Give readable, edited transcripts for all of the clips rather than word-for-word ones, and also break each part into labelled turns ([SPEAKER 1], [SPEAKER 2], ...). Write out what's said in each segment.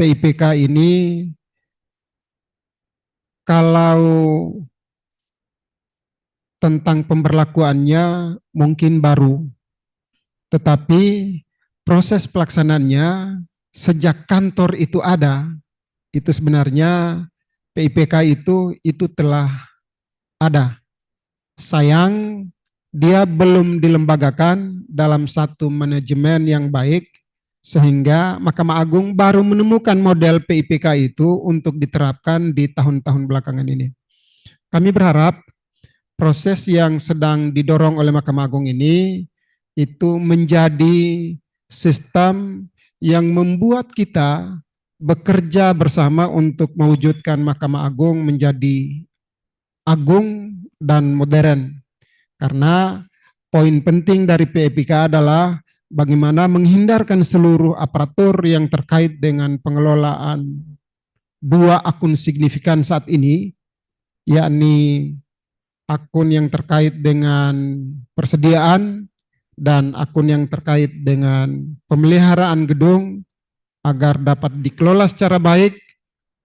[SPEAKER 1] PIPK ini kalau tentang pemberlakuannya mungkin baru, tetapi proses pelaksanaannya sejak kantor itu ada, itu sebenarnya PIPK itu telah ada. Sayang dia belum dilembagakan dalam satu manajemen yang baik sehingga Mahkamah Agung baru menemukan model PIPK itu untuk diterapkan di tahun-tahun belakangan ini. Kami berharap proses yang sedang didorong oleh Mahkamah Agung ini itu menjadi sistem yang membuat kita bekerja bersama untuk mewujudkan Mahkamah Agung menjadi agung dan modern. Karena poin penting dari PIPK adalah bagaimana menghindarkan seluruh aparatur yang terkait dengan pengelolaan dua akun signifikan saat ini, yakni akun yang terkait dengan persediaan dan akun yang terkait dengan pemeliharaan gedung agar dapat dikelola secara baik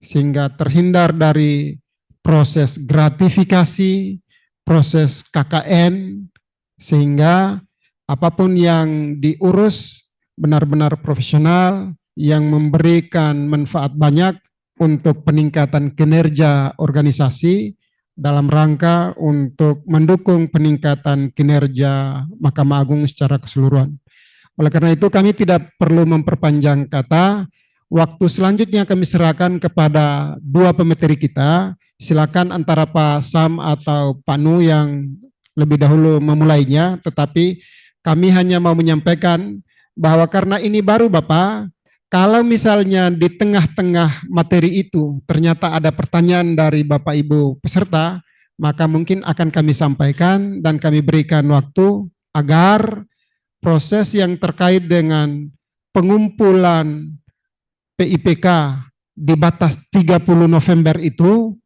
[SPEAKER 1] sehingga terhindar dari proses gratifikasi, proses KKN, sehingga apapun yang diurus benar-benar profesional yang memberikan manfaat banyak untuk peningkatan kinerja organisasi dalam rangka untuk mendukung peningkatan kinerja Mahkamah Agung secara keseluruhan. Oleh karena itu kami tidak perlu memperpanjang kata, waktu selanjutnya kami serahkan kepada dua pemateri kita, silakan antara Pak Sam atau Pak Nu yang lebih dahulu memulainya, tetapi kami hanya mau menyampaikan bahwa karena ini baru Bapak, kalau misalnya di tengah-tengah materi itu ternyata ada pertanyaan dari Bapak Ibu peserta, maka mungkin akan kami sampaikan dan kami berikan waktu agar proses yang terkait dengan pengumpulan PIPK di batas 30 November itu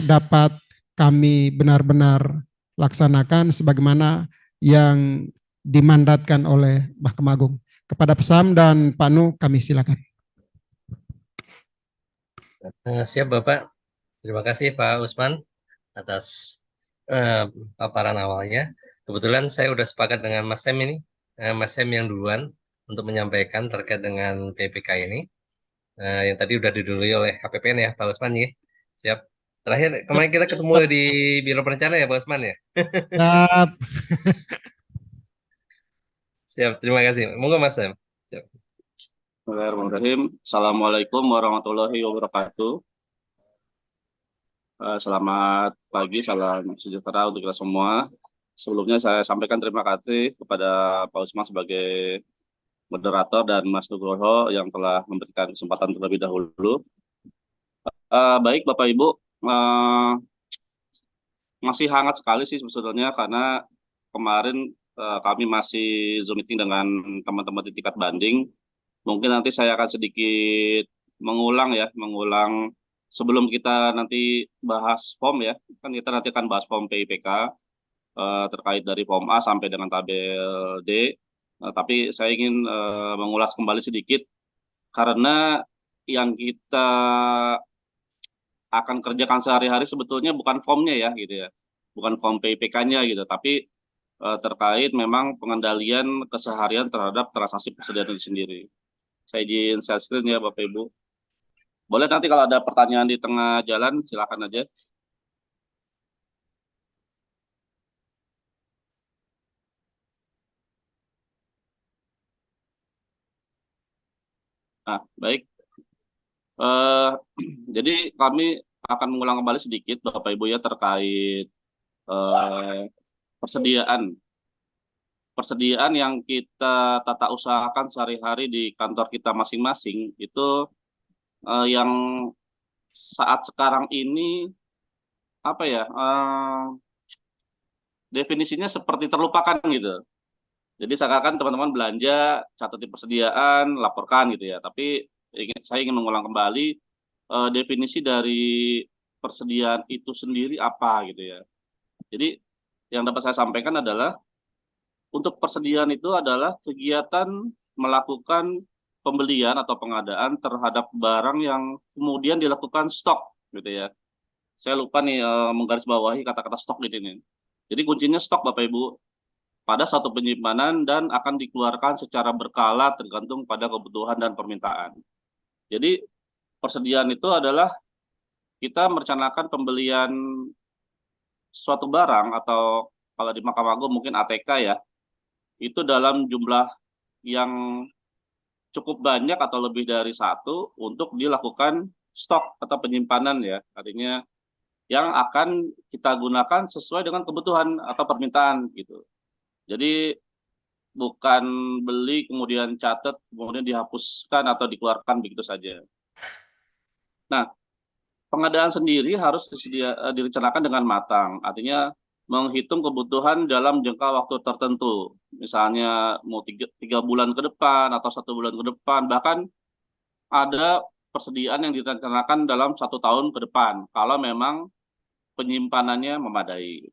[SPEAKER 1] dapat kami benar-benar laksanakan sebagaimana yang dimandatkan oleh Mahkamah Agung. Kepada Pesam dan Pak Nu, kami silakan.
[SPEAKER 2] Siap Bapak. Terima kasih Pak Usman atas paparan awalnya. Kebetulan saya sudah sepakat dengan Mas Sem ini, Mas Sem yang duluan untuk menyampaikan terkait dengan PPK ini. Yang tadi sudah didului oleh KPPN ya Pak Usman ya. Siap. Terakhir kemarin kita ketemu di Biro Perencanaan ya Pak Usman ya.
[SPEAKER 1] Siap.
[SPEAKER 2] Siap, terima kasih. Monggo Mas Sem. Siap.
[SPEAKER 3] Bismillahirrahmanirrahim. Assalamualaikum warahmatullahi wabarakatuh. Selamat pagi, salam sejahtera untuk kita semua. Sebelumnya saya sampaikan terima kasih kepada Pak Usman sebagai moderator dan Mas Nugroho yang telah memberikan kesempatan terlebih dahulu. Baik Bapak Ibu, masih hangat sekali sih sebetulnya karena kemarin kami masih Zoom meeting dengan teman-teman di tingkat banding. Mungkin nanti saya akan sedikit mengulang sebelum kita nanti bahas form ya, kan kita nanti akan bahas form PIPK terkait dari form A sampai dengan tabel D. Tapi saya ingin mengulas kembali sedikit karena yang kita akan kerjakan sehari-hari sebetulnya bukan formnya ya gitu ya, bukan form PIPK-nya gitu, tapi terkait memang pengendalian keseharian terhadap transaksi persediaan itu sendiri. Saya izin share screen ya Bapak Ibu. Boleh nanti kalau ada pertanyaan di tengah jalan silakan aja. Nah, baik. Jadi kami akan mengulang kembali sedikit Bapak Ibu ya terkait persediaan yang kita tata usahakan sehari-hari di kantor kita masing-masing itu yang saat sekarang ini apa ya definisinya seperti terlupakan gitu. Jadi seakan-akan teman-teman belanja, catat persediaan, laporkan gitu ya. Tapi saya ingin mengulang kembali definisi dari persediaan itu sendiri apa gitu ya. Jadi yang dapat saya sampaikan adalah untuk persediaan itu adalah kegiatan melakukan pembelian atau pengadaan terhadap barang yang kemudian dilakukan stok gitu ya. Saya lupa nih menggarisbawahi kata-kata stok di sini. Jadi kuncinya stok Bapak Ibu pada satu penyimpanan dan akan dikeluarkan secara berkala tergantung pada kebutuhan dan permintaan. Jadi persediaan itu adalah kita merencanakan pembelian suatu barang atau kalau di Mahkamah Agung mungkin ATK ya, itu dalam jumlah yang cukup banyak atau lebih dari satu untuk dilakukan stok atau penyimpanan ya. Artinya yang akan kita gunakan sesuai dengan kebutuhan atau permintaan gitu. Jadi bukan beli kemudian catat kemudian dihapuskan atau dikeluarkan begitu saja. Nah, pengadaan sendiri harus direncanakan dengan matang. Artinya menghitung kebutuhan dalam jangka waktu tertentu. Misalnya mau tiga bulan ke depan atau 1 bulan ke depan. Bahkan ada persediaan yang direncanakan dalam 1 tahun ke depan. Kalau memang penyimpanannya memadai.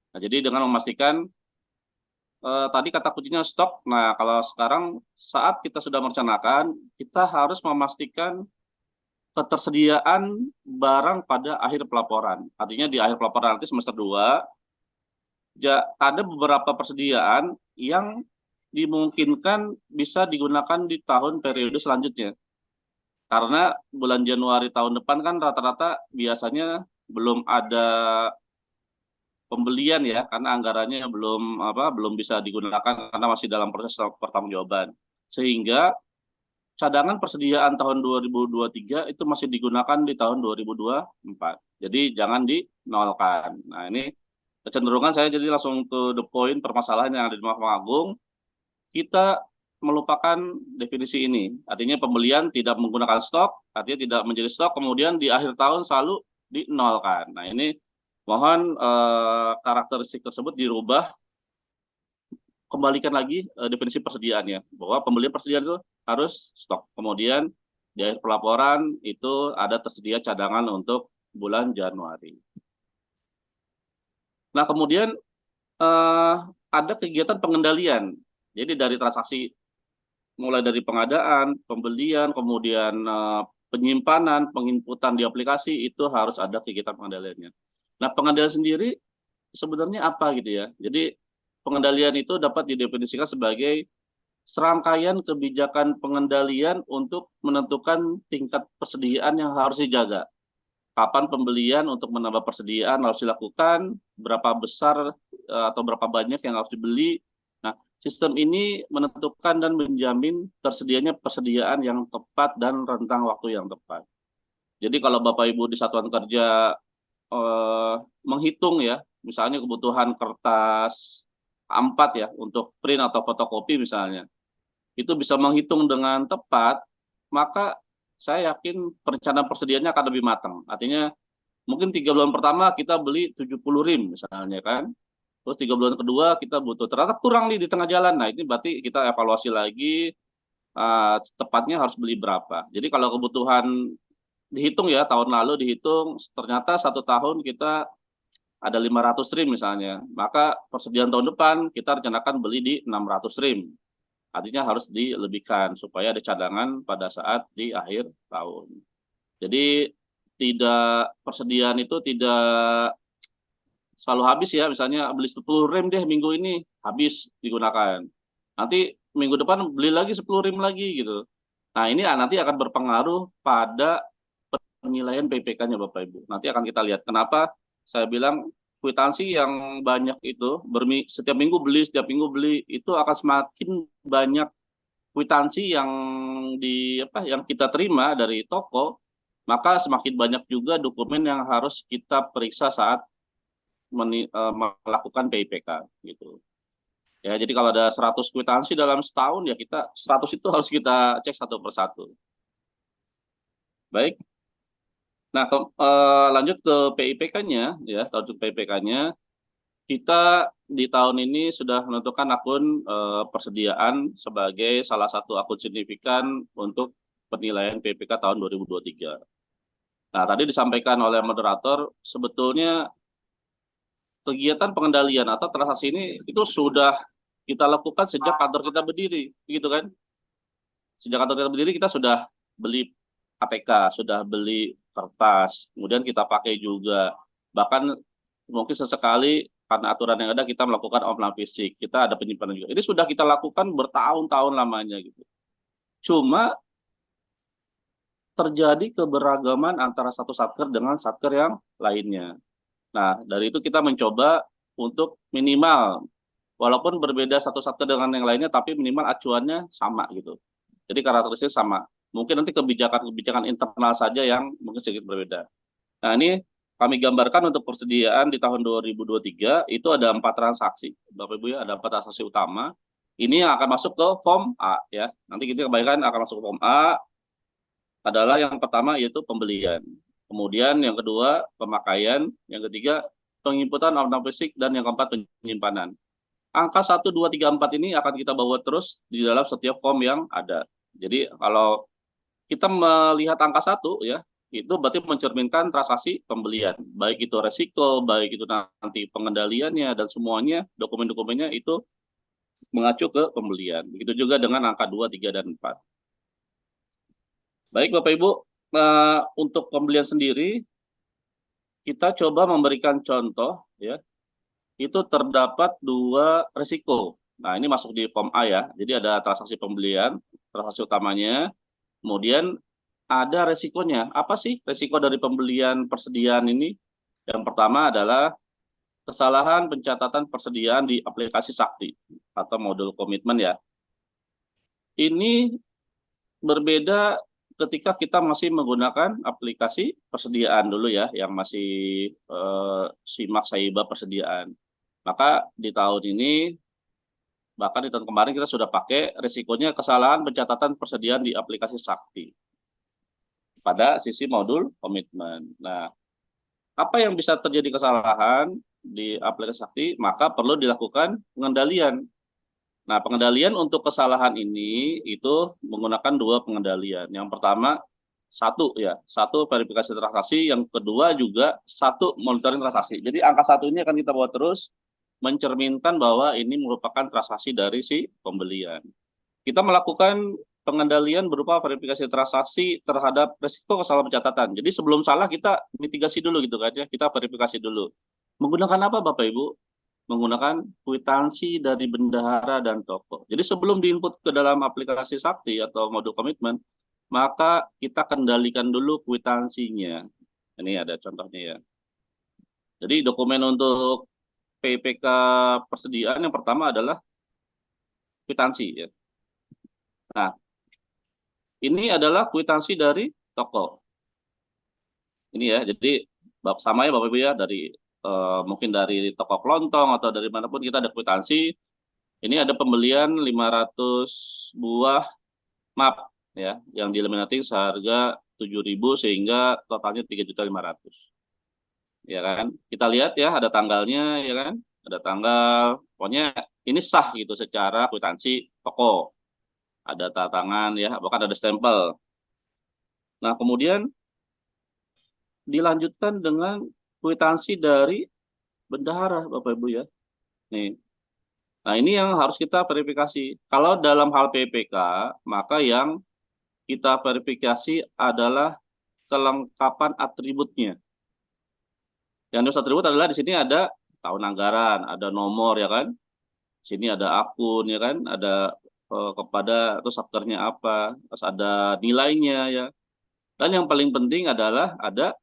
[SPEAKER 3] Nah, jadi dengan memastikan tadi kata kuncinya stok. Nah, kalau sekarang saat kita sudah merencanakan, kita harus memastikan ketersediaan barang pada akhir pelaporan. Artinya di akhir pelaporan nanti semester 2, ada beberapa persediaan yang dimungkinkan bisa digunakan di tahun periode selanjutnya. Karena bulan Januari tahun depan kan rata-rata biasanya belum ada pembelian ya, karena anggarannya belum bisa digunakan karena masih dalam proses pertanggungjawaban. Sehingga cadangan persediaan tahun 2023 itu masih digunakan di tahun 2024. Jadi jangan dinolkan. Nah, ini kecenderungan saya jadi langsung to the point permasalahan yang ada di Mahkamah Agung. Kita melupakan definisi ini. Artinya pembelian tidak menggunakan stok, artinya tidak menjadi stok, kemudian di akhir tahun selalu dinolkan. Nah, ini mohon karakteristik tersebut dirubah, kembalikan lagi definisi persediaannya, bahwa pembelian persediaan itu harus stok. Kemudian di akhir pelaporan itu ada tersedia cadangan untuk bulan Januari. Nah, kemudian ada kegiatan pengendalian. Jadi dari transaksi mulai dari pengadaan, pembelian, kemudian penyimpanan, penginputan di aplikasi itu harus ada kegiatan pengendaliannya. Nah, pengendalian sendiri sebenarnya apa gitu ya? Jadi pengendalian itu dapat didefinisikan sebagai serangkaian kebijakan pengendalian untuk menentukan tingkat persediaan yang harus dijaga. Kapan pembelian untuk menambah persediaan harus dilakukan, berapa besar atau berapa banyak yang harus dibeli. Nah, sistem ini menentukan dan menjamin tersedianya persediaan yang tepat dan rentang waktu yang tepat. Jadi kalau Bapak Ibu di satuan kerja menghitung ya, misalnya kebutuhan kertas A4 ya untuk print atau fotokopi misalnya, itu bisa menghitung dengan tepat, maka saya yakin perencanaan persediaannya akan lebih matang. Artinya mungkin 3 bulan pertama kita beli 70 rim misalnya kan, terus 3 bulan kedua kita butuh, ternyata kurang nih di tengah jalan. Nah, ini berarti kita evaluasi lagi, tepatnya harus beli berapa. Jadi kalau kebutuhan dihitung ya, tahun lalu dihitung, ternyata 1 tahun kita ada 500 rim misalnya, maka persediaan tahun depan kita rencanakan beli di 600 rim. Artinya harus dilebihkan supaya ada cadangan pada saat di akhir tahun. Jadi persediaan itu tidak selalu habis ya, misalnya beli 10 rim deh minggu ini, habis digunakan. Nanti minggu depan beli lagi 10 rim lagi gitu. Nah, ini nanti akan berpengaruh pada penilaian PPK-nya Bapak Ibu. Nanti akan kita lihat kenapa saya bilang kwitansi yang banyak itu setiap minggu beli itu akan semakin banyak kwitansi yang yang kita terima dari toko, maka semakin banyak juga dokumen yang harus kita periksa saat melakukan PIPK gitu. Ya, jadi kalau ada 100 kwitansi dalam setahun ya 100 itu harus kita cek satu persatu. Baik. Nah, lanjut ke PIPK-nya ya, untuk PIPK-nya kita di tahun ini sudah menentukan akun persediaan sebagai salah satu akun signifikan untuk penilaian PIPK tahun 2023. Nah, tadi disampaikan oleh moderator, sebetulnya kegiatan pengendalian atau transaksi ini itu sudah kita lakukan sejak kantor kita berdiri, gitu kan? Sejak kantor kita berdiri kita sudah beli APK, sudah beli kertas, kemudian kita pakai juga. Bahkan mungkin sesekali karena aturan yang ada kita melakukan offline fisik, kita ada penyimpanan juga. Ini sudah kita lakukan bertahun-tahun lamanya gitu. Cuma terjadi keberagaman antara satu satker dengan satker yang lainnya. Nah, dari itu kita mencoba untuk minimal, walaupun berbeda satu satker dengan yang lainnya, tapi minimal acuannya sama gitu. Jadi karakteristik sama. Mungkin nanti kebijakan-kebijakan internal saja yang mungkin sedikit berbeda. Nah, ini kami gambarkan untuk persediaan di tahun 2023 itu ada 4 transaksi. Bapak Ibu ya, ada 4 transaksi utama. Ini yang akan masuk ke form A ya. Nanti kita kembalikan akan masuk ke form A adalah yang pertama yaitu pembelian. Kemudian yang kedua pemakaian, yang ketiga penginputan offline fisik, dan yang keempat penyimpanan. Angka 1, 2, 3, 4 ini akan kita bawa terus di dalam setiap form yang ada. Jadi kalau kita melihat angka 1 ya, itu berarti mencerminkan transaksi pembelian. Baik itu resiko, baik itu nanti pengendaliannya, dan semuanya dokumen-dokumennya itu mengacu ke pembelian. Begitu juga dengan angka 2, 3, dan 4. Baik Bapak Ibu, untuk pembelian sendiri, kita coba memberikan contoh ya, itu terdapat 2 risiko. Nah, ini masuk di form A ya. Jadi ada transaksi pembelian, transaksi utamanya, kemudian ada resikonya. Apa sih resiko dari pembelian persediaan ini? Yang pertama adalah kesalahan pencatatan persediaan di aplikasi Sakti atau modul komitmen ya. Ini berbeda ketika kita masih menggunakan aplikasi persediaan dulu ya, yang masih simak Saiba persediaan. Maka di tahun ini, bahkan di tahun kemarin kita sudah pakai risikonya kesalahan pencatatan persediaan di aplikasi Sakti pada sisi modul komitmen. Nah, apa yang bisa terjadi kesalahan di aplikasi Sakti, maka perlu dilakukan pengendalian. Nah, pengendalian untuk kesalahan ini itu menggunakan 2 pengendalian. Yang pertama, satu verifikasi transaksi, yang kedua juga 1 monitoring transaksi. Jadi angka 1 ini akan kita bawa terus mencerminkan bahwa ini merupakan transaksi dari si pembelian. Kita melakukan pengendalian berupa verifikasi transaksi terhadap risiko kesalahan pencatatan. Jadi sebelum salah kita mitigasi dulu gitu kan ya, kita verifikasi dulu. Menggunakan apa Bapak Ibu? Menggunakan kwitansi dari bendahara dan toko. Jadi sebelum diinput ke dalam aplikasi Sakti atau modul komitmen, maka kita kendalikan dulu kwitansinya. Ini ada contohnya ya. Jadi dokumen untuk PPK persediaan yang pertama adalah kwitansi ya. Nah, ini adalah kwitansi dari toko. Ini ya, jadi sama ya Bapak Ibu ya, dari mungkin dari toko kelontong atau dari manapun kita ada kwitansi. Ini ada pembelian 500 buah map ya, yang dilaminating seharga 7.000 sehingga totalnya 3.500.000. Ya kan? Kita lihat ya, ada tanggalnya ya kan? Ada tanggal, pokoknya ini sah gitu secara kwitansi toko. Ada tanda tangan ya, bahkan ada stempel. Nah, kemudian dilanjutkan dengan kwitansi dari bendahara Bapak Ibu ya. Nih. Nah, ini yang harus kita verifikasi. Kalau dalam hal PPK, maka yang kita verifikasi adalah kelengkapan atributnya. Yang atribut adalah di sini ada tahun anggaran, ada nomor ya kan. Sini ada akun ya kan, ada kepada atau satkernya apa, terus ada nilainya ya. Dan yang paling penting adalah ada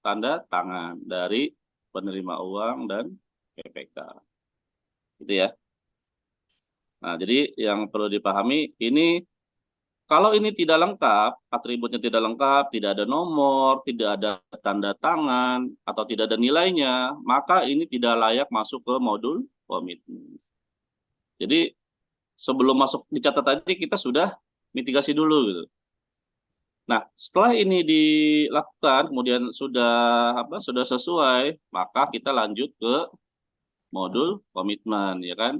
[SPEAKER 3] tanda tangan dari penerima uang dan PPK. Gitu ya. Nah, jadi yang perlu dipahami ini, kalau ini tidak lengkap, atributnya tidak lengkap, tidak ada nomor, tidak ada tanda tangan, atau tidak ada nilainya, maka ini tidak layak masuk ke modul komitmen. Jadi sebelum masuk dicatat tadi kita sudah mitigasi dulu gitu. Nah, setelah ini dilakukan, kemudian sudah sesuai, maka kita lanjut ke modul komitmen, ya kan?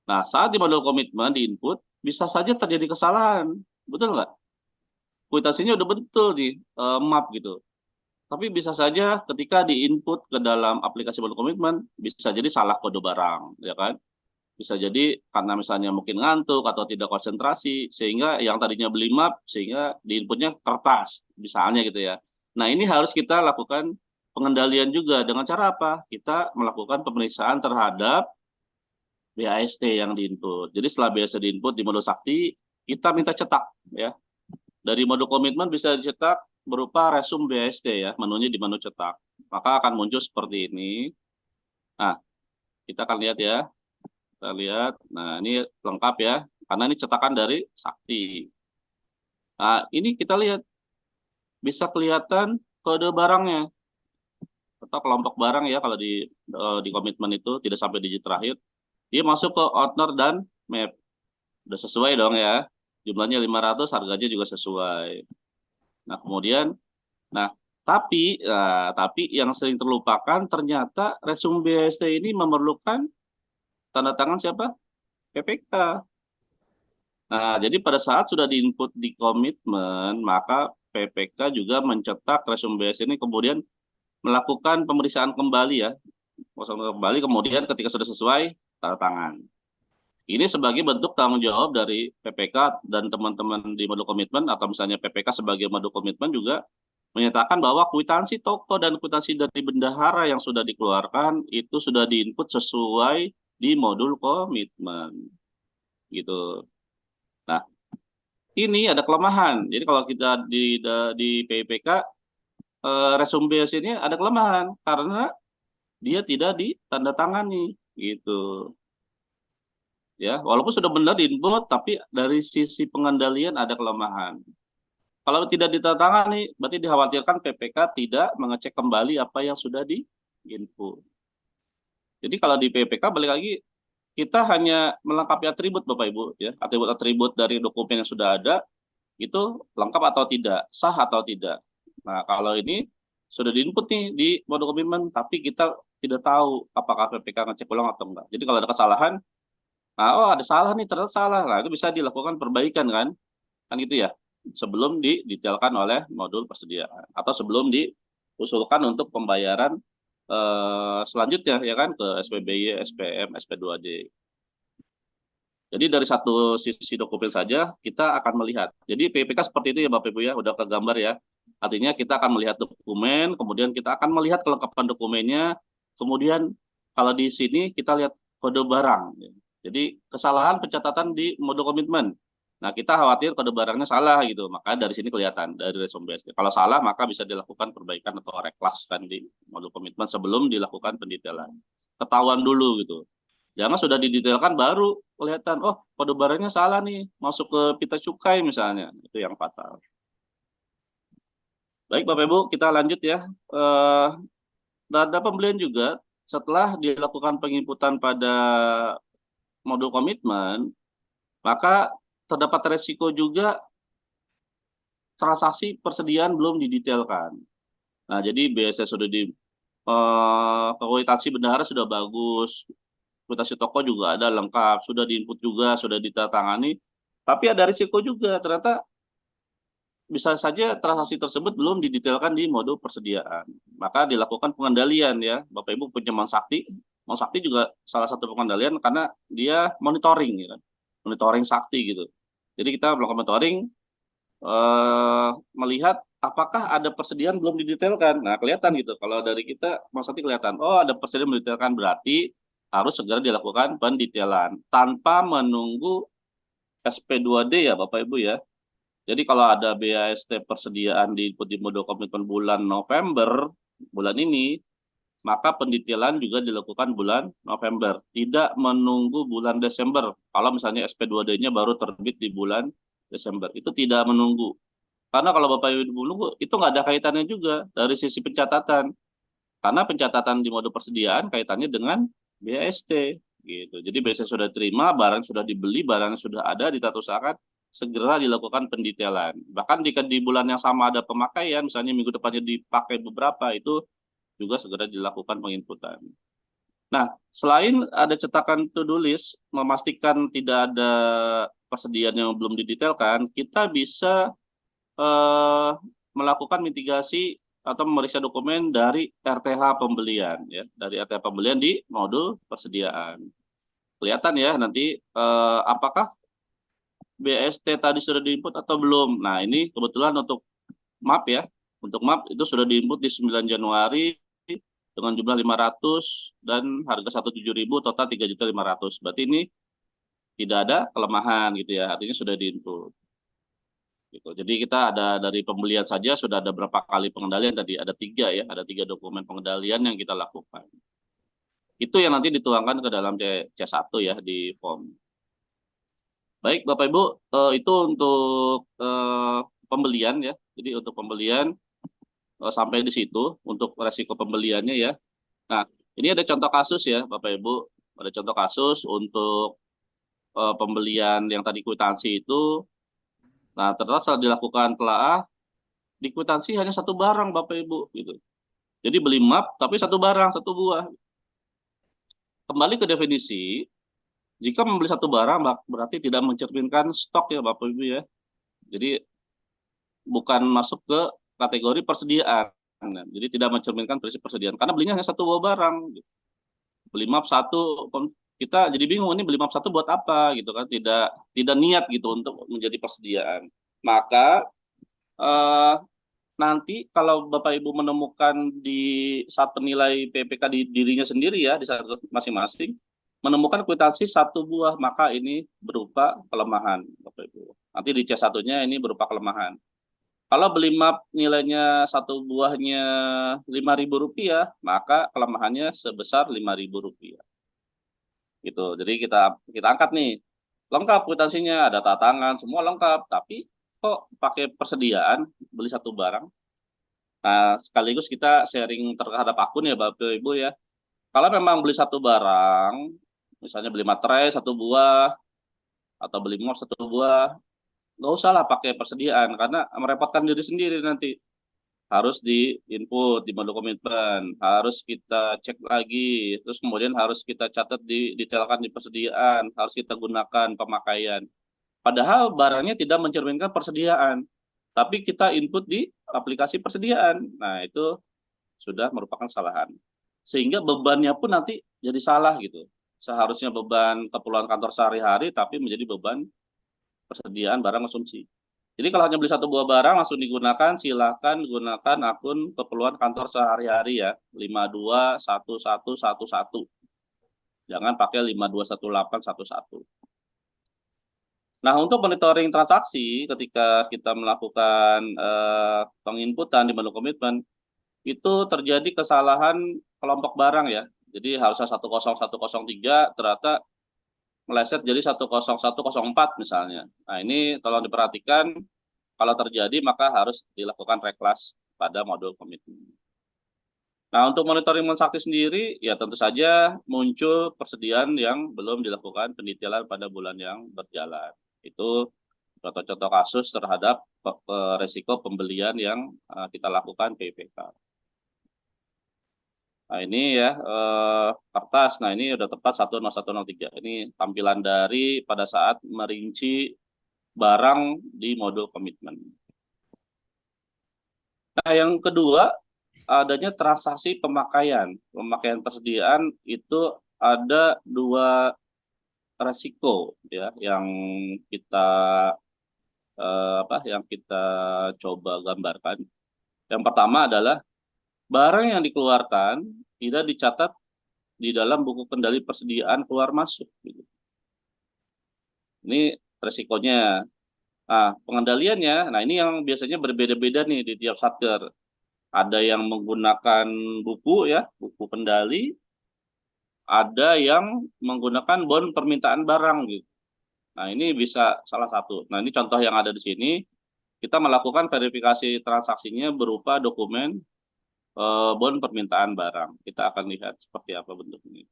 [SPEAKER 3] Nah, saat di modul komitmen di input bisa saja terjadi kesalahan, betul nggak? Kuitansinya udah betul di map gitu. Tapi bisa saja ketika di input ke dalam aplikasi modul komitmen bisa jadi salah kode barang, ya kan? Bisa jadi karena misalnya mungkin ngantuk atau tidak konsentrasi, sehingga yang tadinya beli map, sehingga di inputnya kertas, misalnya gitu ya. Nah, ini harus kita lakukan pengendalian juga. Dengan cara apa? Kita melakukan pemeriksaan terhadap BAST yang diinput. Jadi setelah BAST diinput di modul sakti, kita minta cetak ya. Dari modul komitmen bisa dicetak berupa resume BAST ya, menunya di menu cetak. Maka akan muncul seperti ini. Nah, kita akan lihat ya. Kita lihat, nah ini lengkap ya, karena ini cetakan dari sakti. Nah, ini kita lihat, bisa kelihatan kode barangnya, atau kelompok barang ya, kalau di komitmen itu, tidak sampai digit terakhir. Dia masuk ke owner dan map. Udah sesuai dong ya, jumlahnya 500, harganya juga sesuai. Nah, kemudian, nah, tapi yang sering terlupakan, ternyata resume BST ini memerlukan tanda tangan siapa? PPK. Nah, jadi pada saat sudah diinput di komitmen, maka PPK juga mencetak resume BS ini, kemudian melakukan pemeriksaan kembali ya. Pemeriksaan kembali, kemudian ketika sudah sesuai, tanda tangan. Ini sebagai bentuk tanggung jawab dari PPK dan teman-teman di modul komitmen, atau misalnya PPK sebagai modul komitmen juga menyatakan bahwa kwitansi toko dan kwitansi dari bendahara yang sudah dikeluarkan itu sudah diinput sesuai di modul komitmen. Gitu. Nah, ini ada kelemahan. Jadi kalau kita di PPK, resume base ini ada kelemahan karena dia tidak ditandatangani gitu. Ya, walaupun sudah benar diinput, tapi dari sisi pengendalian ada kelemahan. Kalau tidak ditandatangani, berarti dikhawatirkan PPK tidak mengecek kembali apa yang sudah diinput. Jadi kalau di PPK balik lagi, kita hanya melengkapi atribut Bapak Ibu ya, atribut-atribut dari dokumen yang sudah ada itu lengkap atau tidak, sah atau tidak. Nah, kalau ini sudah diinput nih di modul komitmen, tapi kita tidak tahu apakah PPK ngecek ulang atau enggak. Jadi kalau ada kesalahan, nah, oh ada salah nih, ternyata salah. Nah, itu bisa dilakukan perbaikan kan gitu ya, sebelum didetailkan oleh modul persediaan atau sebelum diusulkan untuk pembayaran selanjutnya ya kan ke SPBY, SPM, SP2D. Jadi dari satu sisi dokumen saja kita akan melihat. Jadi PPK seperti itu ya Bapak Ibu ya, udah ke gambar ya. Artinya kita akan melihat dokumen, kemudian kita akan melihat kelengkapan dokumennya, kemudian kalau di sini kita lihat kode barang. Jadi kesalahan pencatatan di modul komitmen. Nah, kita khawatir kode barangnya salah gitu, maka dari sini kelihatan dari resume BSD. Kalau salah maka bisa dilakukan perbaikan atau reklas kan di modul komitmen sebelum dilakukan pendetailan. Ketahuan dulu gitu. Jangan sudah didetailkan baru kelihatan, oh kode barangnya salah nih, masuk ke pita cukai misalnya, itu yang fatal. Baik Bapak Ibu, kita lanjut ya. Data pembelian juga setelah dilakukan penginputan pada modul komitmen, maka terdapat resiko juga transaksi persediaan belum didetailkan. Nah, jadi biasanya sudah kualitas bendahara sudah bagus, kualitas toko juga ada lengkap, sudah diinput juga, sudah ditandatangani, tapi ada risiko juga, ternyata bisa saja transaksi tersebut belum didetailkan di modul persediaan. Maka dilakukan pengendalian ya, Bapak Ibu punya Mansakti. Mansakti juga salah satu pengendalian karena dia monitoring, ya kan? Monitoring sakti gitu. Jadi kita melakukan monitoring, melihat apakah ada persediaan belum didetailkan. Nah, kelihatan gitu. Kalau dari kita, Mansakti kelihatan, oh ada persediaan belum didetailkan, berarti harus segera dilakukan pendetailan tanpa menunggu SP2D ya Bapak Ibu ya. Jadi kalau ada BAST persediaan di modul komitmen bulan November, bulan ini, maka pendetailan juga dilakukan bulan November. Tidak menunggu bulan Desember. Kalau misalnya SP2D-nya baru terbit di bulan Desember. Itu tidak menunggu. Karena kalau Bapak Ibu menunggu, itu nggak ada kaitannya juga dari sisi pencatatan. Karena pencatatan di modul persediaan kaitannya dengan BAST. Gitu. Jadi BAST sudah terima, barang sudah dibeli, barang sudah ada, ditata segera dilakukan pendetailan. Bahkan jika di bulan yang sama ada pemakaian, misalnya minggu depannya dipakai beberapa, itu juga segera dilakukan penginputan. Nah, selain ada cetakan to-do list, memastikan tidak ada persediaan yang belum didetailkan, kita bisa melakukan mitigasi atau memeriksa dokumen dari RTH pembelian, ya, dari RTH pembelian di modul persediaan. kelihatan ya nanti apakah BST tadi sudah diinput atau belum. Nah, ini kebetulan untuk MAP ya. Untuk MAP itu sudah diinput di 9 Januari dengan jumlah 500 dan harga 107.000, total 3.500.000. Berarti ini tidak ada kelemahan gitu ya. Artinya sudah diinput. Gitu. Jadi kita ada dari pembelian saja sudah ada berapa kali pengendalian tadi, ada 3 ya, ada 3 dokumen pengendalian yang kita lakukan. Itu yang nanti dituangkan ke dalam C1 ya di form. Baik Bapak Ibu, itu untuk pembelian ya. Jadi untuk pembelian sampai di situ untuk resiko pembeliannya ya. Nah, ini ada contoh kasus ya Bapak Ibu, ada contoh kasus untuk pembelian yang tadi kwitansi itu. Nah, ternyata setelah dilakukan telaah, di kwitansi hanya satu barang Bapak Ibu gitu. Jadi beli map tapi satu barang, satu buah. Kembali ke definisi, jika membeli satu barang berarti tidak mencerminkan stok ya Bapak Ibu ya. Jadi bukan masuk ke kategori persediaan. Nah, jadi tidak mencerminkan prinsip persediaan karena belinya hanya satu buah barang. Beli map satu, kita jadi bingung ini beli map satu buat apa gitu kan? Tidak niat gitu untuk menjadi persediaan. Maka nanti kalau Bapak Ibu menemukan di saat penilai PPK di dirinya sendiri ya, di saat masing-masing, menemukan kwitansi satu buah, maka ini berupa kelemahan, Bapak Ibu. Nanti di C1-nya ini berupa kelemahan. Kalau beli map nilainya satu buahnya Rp5.000, maka kelemahannya sebesar Rp5.000. Gitu. Jadi kita angkat nih, lengkap kwitansinya, ada tanda tangan, semua lengkap, tapi kok pakai persediaan beli satu barang. Nah, sekaligus kita sharing terhadap akun ya Bapak Ibu ya. Kalau memang beli satu barang, misalnya beli materai satu buah, atau beli mop satu buah, nggak usah lah pakai persediaan, karena merepotkan diri sendiri nanti. Harus di input, di mode komitmen, harus kita cek lagi, terus kemudian harus kita catat detailkan di persediaan, harus kita gunakan pemakaian. Padahal barangnya tidak mencerminkan persediaan, tapi kita input di aplikasi persediaan. Nah, itu sudah merupakan kesalahan. Sehingga bebannya pun nanti jadi salah gitu. Seharusnya beban keperluan kantor sehari-hari, tapi menjadi beban persediaan barang konsumsi. Jadi kalau hanya beli satu buah barang langsung digunakan, silakan gunakan akun keperluan kantor sehari-hari ya, 521111. Jangan pakai 521811. Nah, untuk monitoring transaksi ketika kita melakukan penginputan di menu komitmen, itu terjadi kesalahan kelompok barang ya. Jadi harusnya 10103 ternyata meleset jadi 10104 misalnya. Nah, ini tolong diperhatikan, kalau terjadi maka harus dilakukan reklas pada modul komitmen. Nah, untuk monitoring transaksi sendiri, ya tentu saja muncul persediaan yang belum dilakukan pendetailan pada bulan yang berjalan. Itu contoh-contoh kasus terhadap resiko pembelian yang kita lakukan PPK. Nah, ini ya kertas. Nah, ini udah tepat 10103. Ini tampilan dari pada saat merinci barang di modul komitmen. Nah, yang kedua adanya transaksi pemakaian. Pemakaian persediaan itu ada 2 resiko ya yang kita yang kita coba gambarkan. Yang pertama adalah barang yang dikeluarkan tidak dicatat di dalam buku kendali persediaan keluar masuk. Ini resikonya. Nah, pengendaliannya, nah ini yang biasanya berbeda-beda nih di tiap satker. Ada yang menggunakan buku ya, buku kendali. Ada yang menggunakan bon permintaan barang gitu. Nah, ini bisa salah satu. Nah, ini contoh yang ada di sini. Kita melakukan verifikasi transaksinya berupa dokumen bon permintaan barang. Kita akan lihat seperti apa bentuk ini.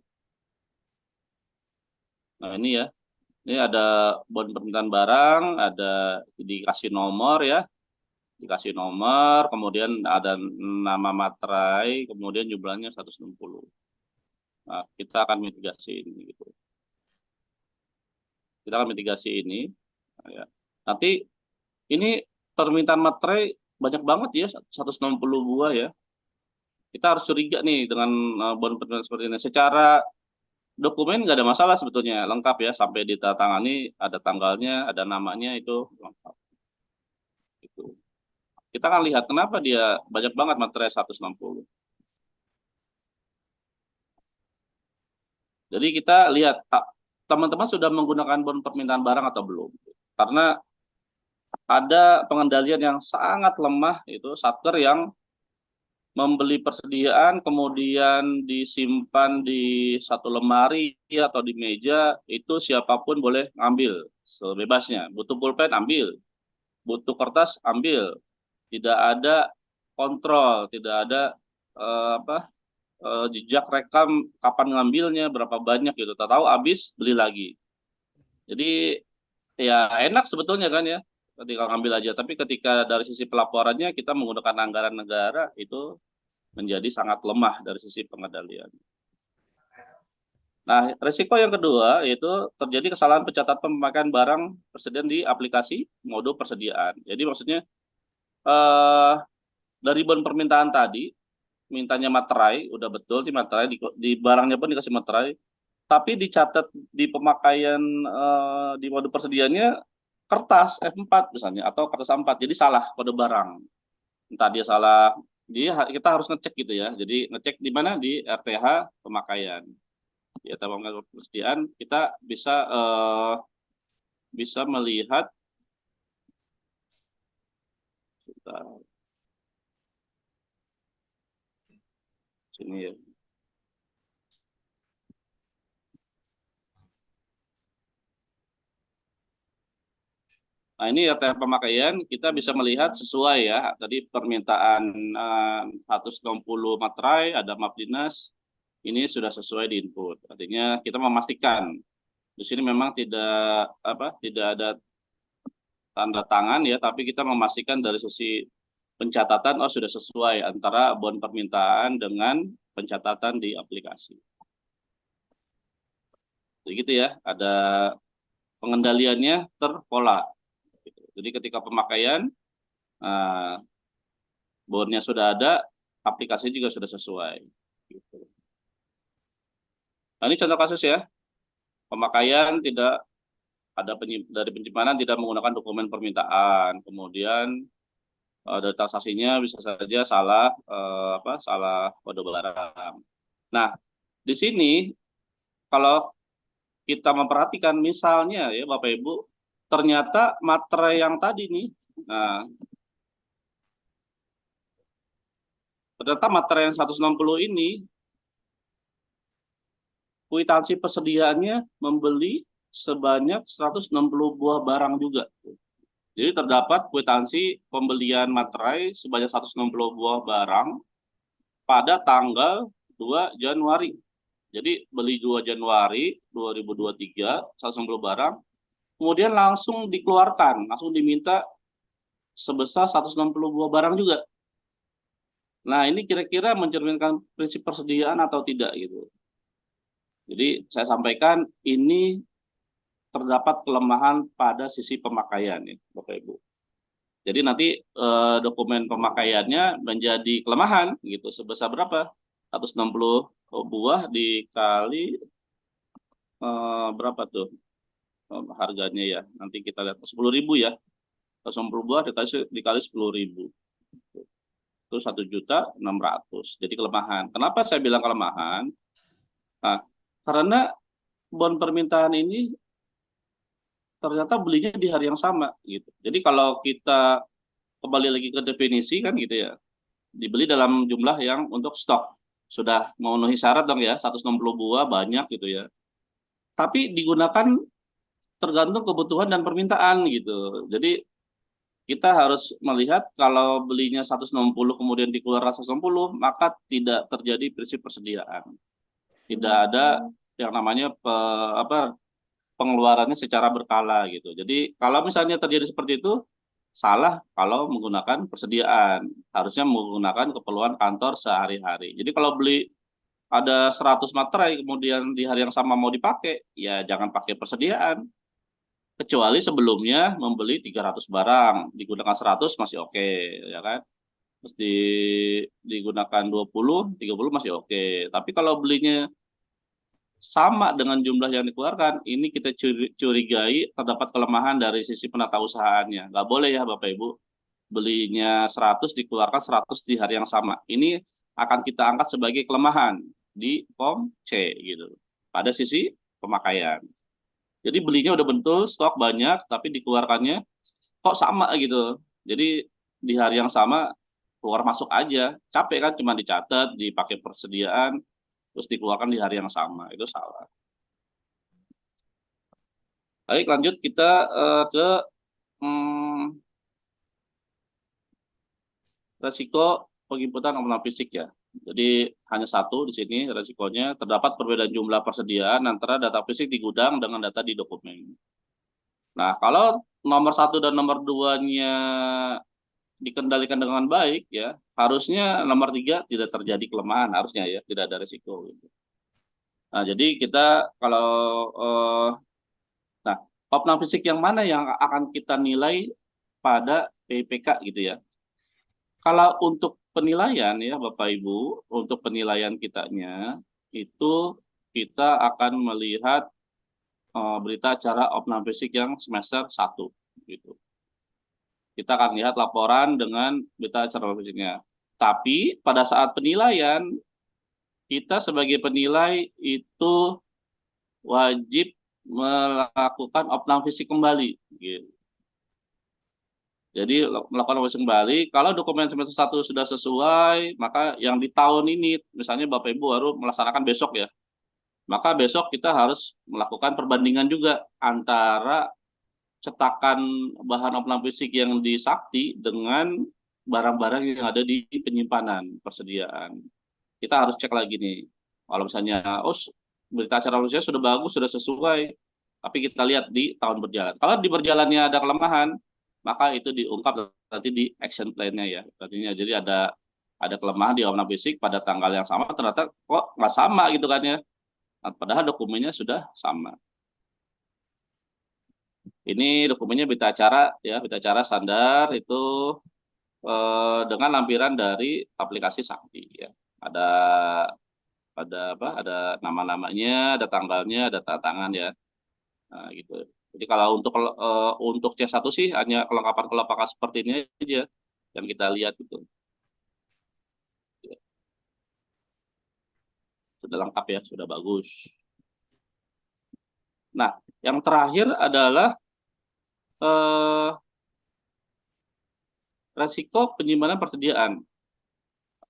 [SPEAKER 3] Nah, ini ya. Ini ada bon permintaan barang, ada dikasih nomor ya. Dikasih nomor, kemudian ada nama materai, kemudian jumlahnya 160. Nah, kita akan mitigasi ini gitu. Kita akan mitigasi ini. Nah, ya. Nanti ini permintaan materai banyak banget ya, 160 buah ya. Kita harus curiga nih dengan bon permintaan seperti ini. Secara dokumen nggak ada masalah sebetulnya, lengkap ya, sampai ditandatangani, ada tanggalnya, ada namanya, itu lengkap. Gitu. Kita akan lihat kenapa dia banyak banget materai 160. Jadi kita lihat teman-teman sudah menggunakan bon permintaan barang atau belum. Karena ada pengendalian yang sangat lemah, itu satker yang membeli persediaan kemudian disimpan di satu lemari atau di meja, itu siapapun boleh ngambil sebebasnya. Butuh pulpen ambil, butuh kertas ambil, tidak ada kontrol, tidak ada jejak rekam kapan ngambilnya, berapa banyak gitu. Tak tahu habis beli lagi. Jadi ya enak sebetulnya kan ya, ketika ngambil aja. Tapi ketika dari sisi pelaporannya kita menggunakan anggaran negara, itu menjadi sangat lemah dari sisi pengendalian. Nah, risiko yang kedua yaitu terjadi kesalahan pencatatan pemakaian barang persediaan di aplikasi mode persediaan. Jadi maksudnya eh, dari bon permintaan tadi, mintanya materai, udah betul di materai, di barangnya pun dikasih materai, tapi dicatat di pemakaian di mode persediaannya kertas F4 misalnya, atau kertas A4, jadi salah kode barang. Entah dia salah, kita harus ngecek gitu ya. Jadi ngecek di mana, di RTH pemakaian. Di RTH pemakaian persediaan kita bisa melihat, sini ya. Nah, ini RTH pemakaian kita bisa melihat sesuai ya. Tadi permintaan 160 materai, ada map dinas, ini sudah sesuai di input. Artinya kita memastikan di sini memang tidak ada tanda tangan ya, tapi kita memastikan dari sisi pencatatan, oh sudah sesuai antara bon permintaan dengan pencatatan di aplikasi. Jadi gitu ya, ada pengendaliannya terpola. Jadi ketika pemakaian, bonnya sudah ada, aplikasi juga sudah sesuai. Gitu. Nah, ini contoh kasus ya, pemakaian tidak ada dari penyimpanan tidak menggunakan dokumen permintaan, kemudian dari transaksinya bisa saja salah salah kode barang. Nah, di sini kalau kita memperhatikan misalnya ya Bapak Ibu, ternyata materai yang tadi nih, nah ternyata materai yang 160 ini kwitansi persediaannya membeli sebanyak 160 buah barang juga. Jadi terdapat kwitansi pembelian materai sebanyak 160 buah barang pada tanggal 2 Januari. Jadi beli 2 Januari 2023, 160 barang, kemudian langsung dikeluarkan, langsung diminta sebesar 160 buah barang juga. Nah, ini kira-kira mencerminkan prinsip persediaan atau tidak gitu. Jadi saya sampaikan ini terdapat kelemahan pada sisi pemakaian ya, Bapak Ibu. Jadi nanti dokumen pemakaiannya menjadi kelemahan gitu, sebesar berapa? 160 buah dikali berapa tuh harganya ya? Nanti kita lihat 10.000 ya. 160 buah dikali 10.000. Itu 1.600.000. Jadi kelemahan. Kenapa saya bilang kelemahan? Nah, karena bon permintaan ini ternyata belinya di hari yang sama gitu. Jadi kalau kita kembali lagi ke definisi kan gitu ya, dibeli dalam jumlah yang untuk stok sudah memenuhi syarat dong ya, 160 buah banyak gitu ya. Tapi digunakan tergantung kebutuhan dan permintaan gitu. Jadi kita harus melihat kalau belinya 160 kemudian dikeluarkan 160, maka tidak terjadi prinsip persediaan. Tidak ada yang namanya pengeluarannya secara berkala gitu. Jadi kalau misalnya terjadi seperti itu, salah kalau menggunakan persediaan. Harusnya menggunakan keperluan kantor sehari-hari. Jadi kalau beli ada 100 materai kemudian di hari yang sama mau dipakai, ya jangan pakai persediaan. Kecuali sebelumnya membeli 300 barang, digunakan 100 masih oke, ya kan? Terus digunakan 20, 30 masih oke. Tapi kalau belinya sama dengan jumlah yang dikeluarkan, ini kita curigai terdapat kelemahan dari sisi penata usahaannya. Nggak boleh ya Bapak Ibu, belinya 100 dikeluarkan 100 di hari yang sama. Ini akan kita angkat sebagai kelemahan di form C gitu. Pada sisi pemakaian. Jadi belinya udah betul, stok banyak, tapi dikeluarkannya kok sama gitu. Jadi di hari yang sama keluar masuk aja. Capek kan cuma dicatat, dipakai persediaan, terus dikeluarkan di hari yang sama. Itu salah. Baik, lanjut kita ke hmm, resiko penginputan nominal fisik ya. Jadi hanya satu di sini resikonya terdapat perbedaan jumlah persediaan antara data fisik di gudang dengan data di dokumen. Nah, kalau nomor satu dan nomor duanya dikendalikan dengan baik ya, harusnya nomor tiga tidak terjadi kelemahan, harusnya ya, tidak ada resiko. Gitu. Nah, jadi kita kalau nah, opnam fisik yang mana yang akan kita nilai pada PPK gitu ya. Kalau untuk penilaian ya Bapak Ibu, untuk penilaian kitanya itu kita akan melihat berita acara opnam fisik yang semester 1 gitu. Kita akan lihat laporan dengan berita acara opnam fisiknya. Tapi pada saat penilaian kita sebagai penilai itu wajib melakukan opnam fisik kembali gitu. Jadi melakukan opnam fisik kembali, kalau dokumen semester 1 sudah sesuai, maka yang di tahun ini, misalnya Bapak Ibu baru melaksanakan besok ya, maka besok kita harus melakukan perbandingan juga antara cetakan bahan opnam fisik yang di Sakti dengan barang-barang yang ada di penyimpanan persediaan. Kita harus cek lagi nih. Kalau misalnya, oh berita acara Rusia sudah bagus, sudah sesuai, tapi kita lihat di tahun berjalan. Kalau di berjalannya ada kelemahan, maka itu diungkap nanti di action plan-nya ya. Artinya jadi ada kelemahan di opnam fisik pada tanggal yang sama, ternyata kok nggak sama gitu kan ya. Padahal dokumennya sudah sama. Ini dokumennya berita acara ya, berita acara standar itu dengan lampiran dari aplikasi Sakti ya. Ada apa? Ada nama-namanya, ada tanggalnya, ada tanda tangan ya. Nah, gitu. Jadi kalau untuk C1 sih hanya kelengkapan seperti ini aja yang kita lihat gitu. Sudah lengkap ya, sudah bagus. Nah, yang terakhir adalah resiko penyimpanan persediaan.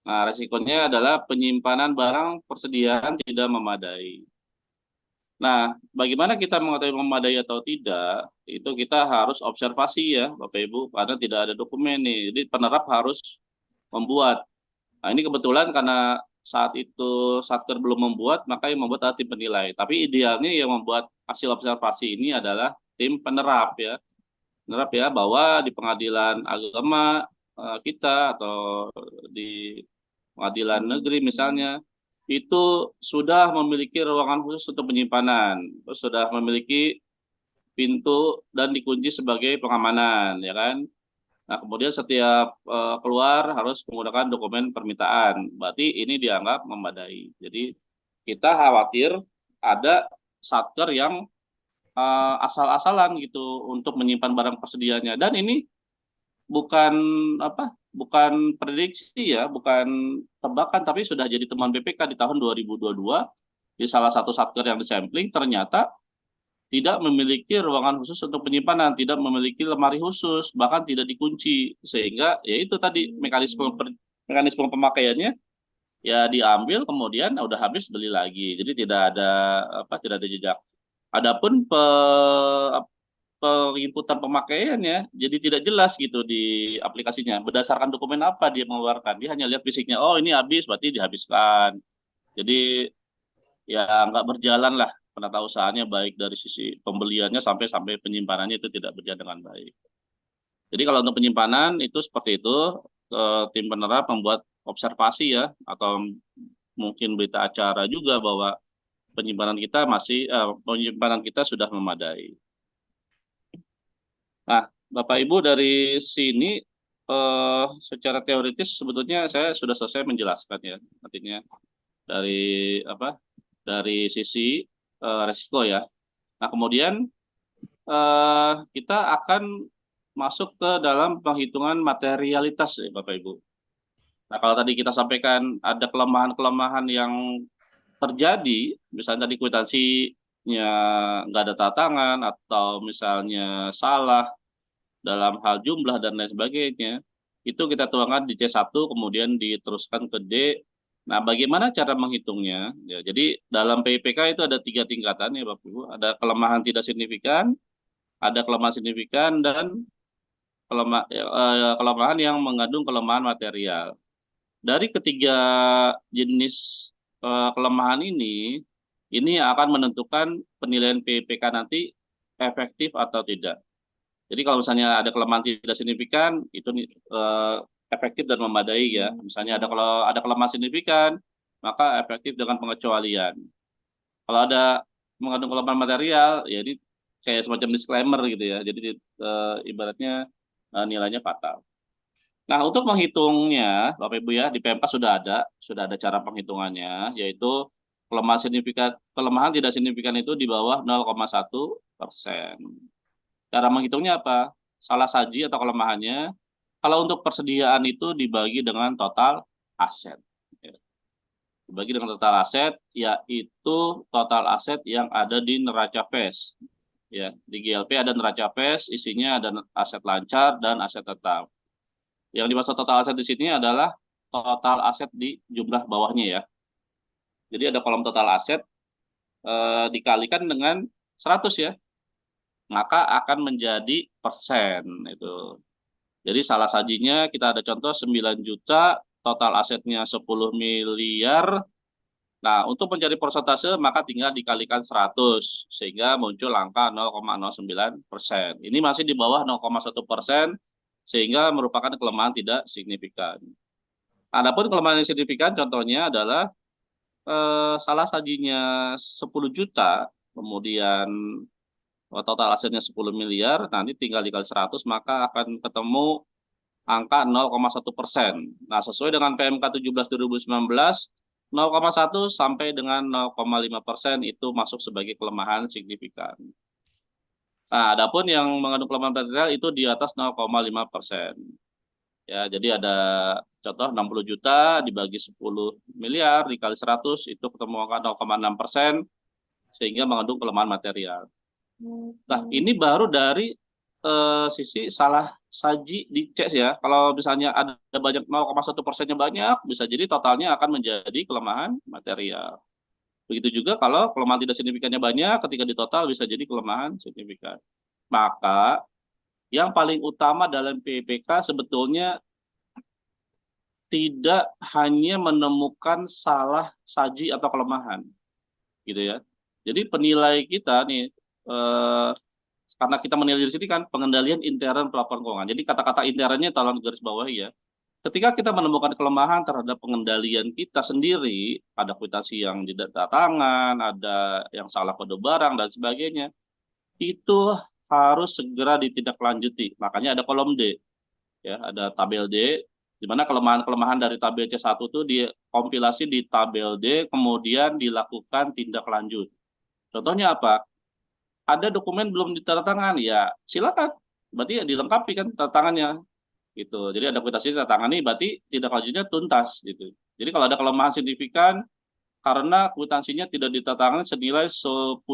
[SPEAKER 3] Nah, resikonya adalah penyimpanan barang persediaan tidak memadai. Nah, bagaimana kita mengetahui memadai atau tidak, itu kita harus observasi ya, Bapak Ibu, karena tidak ada dokumen nih. Jadi penerap harus membuat. Nah, ini kebetulan karena saat itu Satker belum membuat, maka yang membuat adalah tim penilai. Tapi idealnya yang membuat hasil observasi ini adalah tim penerap ya. Penerap ya, bahwa di pengadilan agama kita atau di pengadilan negeri misalnya, itu sudah memiliki ruangan khusus untuk penyimpanan, terus sudah memiliki pintu dan dikunci sebagai pengamanan, ya kan? Nah, kemudian setiap keluar harus menggunakan dokumen permintaan. Berarti ini dianggap memadai. Jadi kita khawatir ada satker yang asal-asalan gitu untuk menyimpan barang persediaannya. Dan ini bukan bukan prediksi ya, bukan tebakan, tapi sudah jadi temuan BPK di tahun 2022 di salah satu satker yang disampling ternyata tidak memiliki ruangan khusus untuk penyimpanan, tidak memiliki lemari khusus, bahkan tidak dikunci, sehingga ya itu tadi mekanisme pemakaiannya ya diambil kemudian udah habis beli lagi, jadi tidak ada jejak. Adapun penginputan pemakaiannya jadi tidak jelas gitu di aplikasinya. Berdasarkan dokumen apa dia mengeluarkan? Dia hanya lihat fisiknya. Oh ini habis, berarti dihabiskan. Jadi ya nggak berjalan lah penata usahanya baik dari sisi pembeliannya sampai penyimpanannya itu tidak berjalan dengan baik. Jadi kalau untuk penyimpanan itu seperti itu, tim penerap membuat observasi ya atau mungkin berita acara juga bahwa penyimpanan kita sudah memadai. Nah, Bapak Ibu dari sini secara teoritis sebetulnya saya sudah selesai menjelaskan ya, artinya dari dari sisi resiko ya. Nah, kemudian kita akan masuk ke dalam penghitungan materialitas ya, Bapak Ibu. Nah, kalau tadi kita sampaikan ada kelemahan-kelemahan yang terjadi, misalnya tadi kwitansinya nggak ada tanda tangan, atau misalnya salah dalam hal jumlah dan lain sebagainya, itu kita tuangkan di C1, kemudian diteruskan ke D. Nah, bagaimana cara menghitungnya? Ya, jadi dalam PIPK itu ada 3 tingkatan ya Bapak Ibu. Ada kelemahan tidak signifikan, ada kelemahan signifikan, dan kelemahan yang mengandung kelemahan material. Dari ketiga jenis kelemahan ini akan menentukan penilaian PPK nanti efektif atau tidak. Jadi kalau misalnya ada kelemahan tidak signifikan, itu efektif dan memadai ya. Misalnya kalau ada kelemahan signifikan, maka efektif dengan pengecualian. Kalau ada mengandung kelemahan material, ya ini kayak semacam disclaimer gitu ya. Jadi ibaratnya nilainya fatal. Nah, untuk menghitungnya, Bapak Ibu ya, di PMK sudah ada cara penghitungannya, yaitu kelemahan tidak signifikan itu di bawah 0,1%. Cara menghitungnya apa? Salah saji atau kelemahannya, kalau untuk persediaan itu dibagi dengan total aset. Ya. Dibagi dengan total aset, yaitu total aset yang ada di neraca FES. Ya, di GLP ada neraca FES, isinya ada aset lancar dan aset tetap. Yang dimaksud total aset di sini adalah total aset di jumlah bawahnya ya. Jadi ada kolom total aset dikalikan dengan 100 ya, maka akan menjadi persen itu. Jadi salah sajinya kita ada contoh 9 juta, total asetnya 10 miliar. Nah, untuk mencari persentase maka tinggal dikalikan 100 sehingga muncul angka 0,09%. Ini masih di bawah 0,1% sehingga merupakan kelemahan tidak signifikan. Adapun kelemahan yang signifikan contohnya adalah salah sajinya 10 juta, kemudian total asetnya 10 miliar, nanti tinggal dikali 100 maka akan ketemu angka 0,1%. Nah, sesuai dengan PMK 17 2019, 0,1 sampai dengan 0,5% itu masuk sebagai kelemahan signifikan. Nah, adapun yang mengandung kelemahan material itu di atas 0,5%. Ya, jadi ada contoh 60 juta dibagi 10 miliar dikali 100 itu ketemu angka 0,6% sehingga mengandung kelemahan material. Nah, ini baru dari sisi salah saji di CES ya. Kalau misalnya ada banyak 0,1%-nya banyak, bisa jadi totalnya akan menjadi kelemahan material. Begitu juga kalau kelemahan tidak signifikannya banyak, ketika ditotal bisa jadi kelemahan signifikan. Maka yang paling utama dalam PPK sebetulnya tidak hanya menemukan salah saji atau kelemahan, gitu ya. Jadi penilai kita nih, karena kita menilai di sini kan pengendalian intern pelaporan keuangan. Jadi kata-kata internnya tolong garis bawahi ya. Ketika kita menemukan kelemahan terhadap pengendalian kita sendiri, ada kwitansi yang tidak tanda tangan, ada yang salah kode barang dan sebagainya, itu harus segera ditindaklanjuti. Makanya ada kolom D, ya, ada tabel D, di mana kelemahan-kelemahan dari tabel C1 itu dikompilasi di tabel D, kemudian dilakukan tindak lanjut. Contohnya apa? Ada dokumen belum ditandatangan, ya silakan. Berarti ya dilengkapi kan tanda tangannya gitu. Jadi ada kwitansi tanda tangan nih, berarti tindak lanjutnya tuntas gitu. Jadi kalau ada kelemahan signifikan karena kwitansinya tidak ditandatangani senilai 10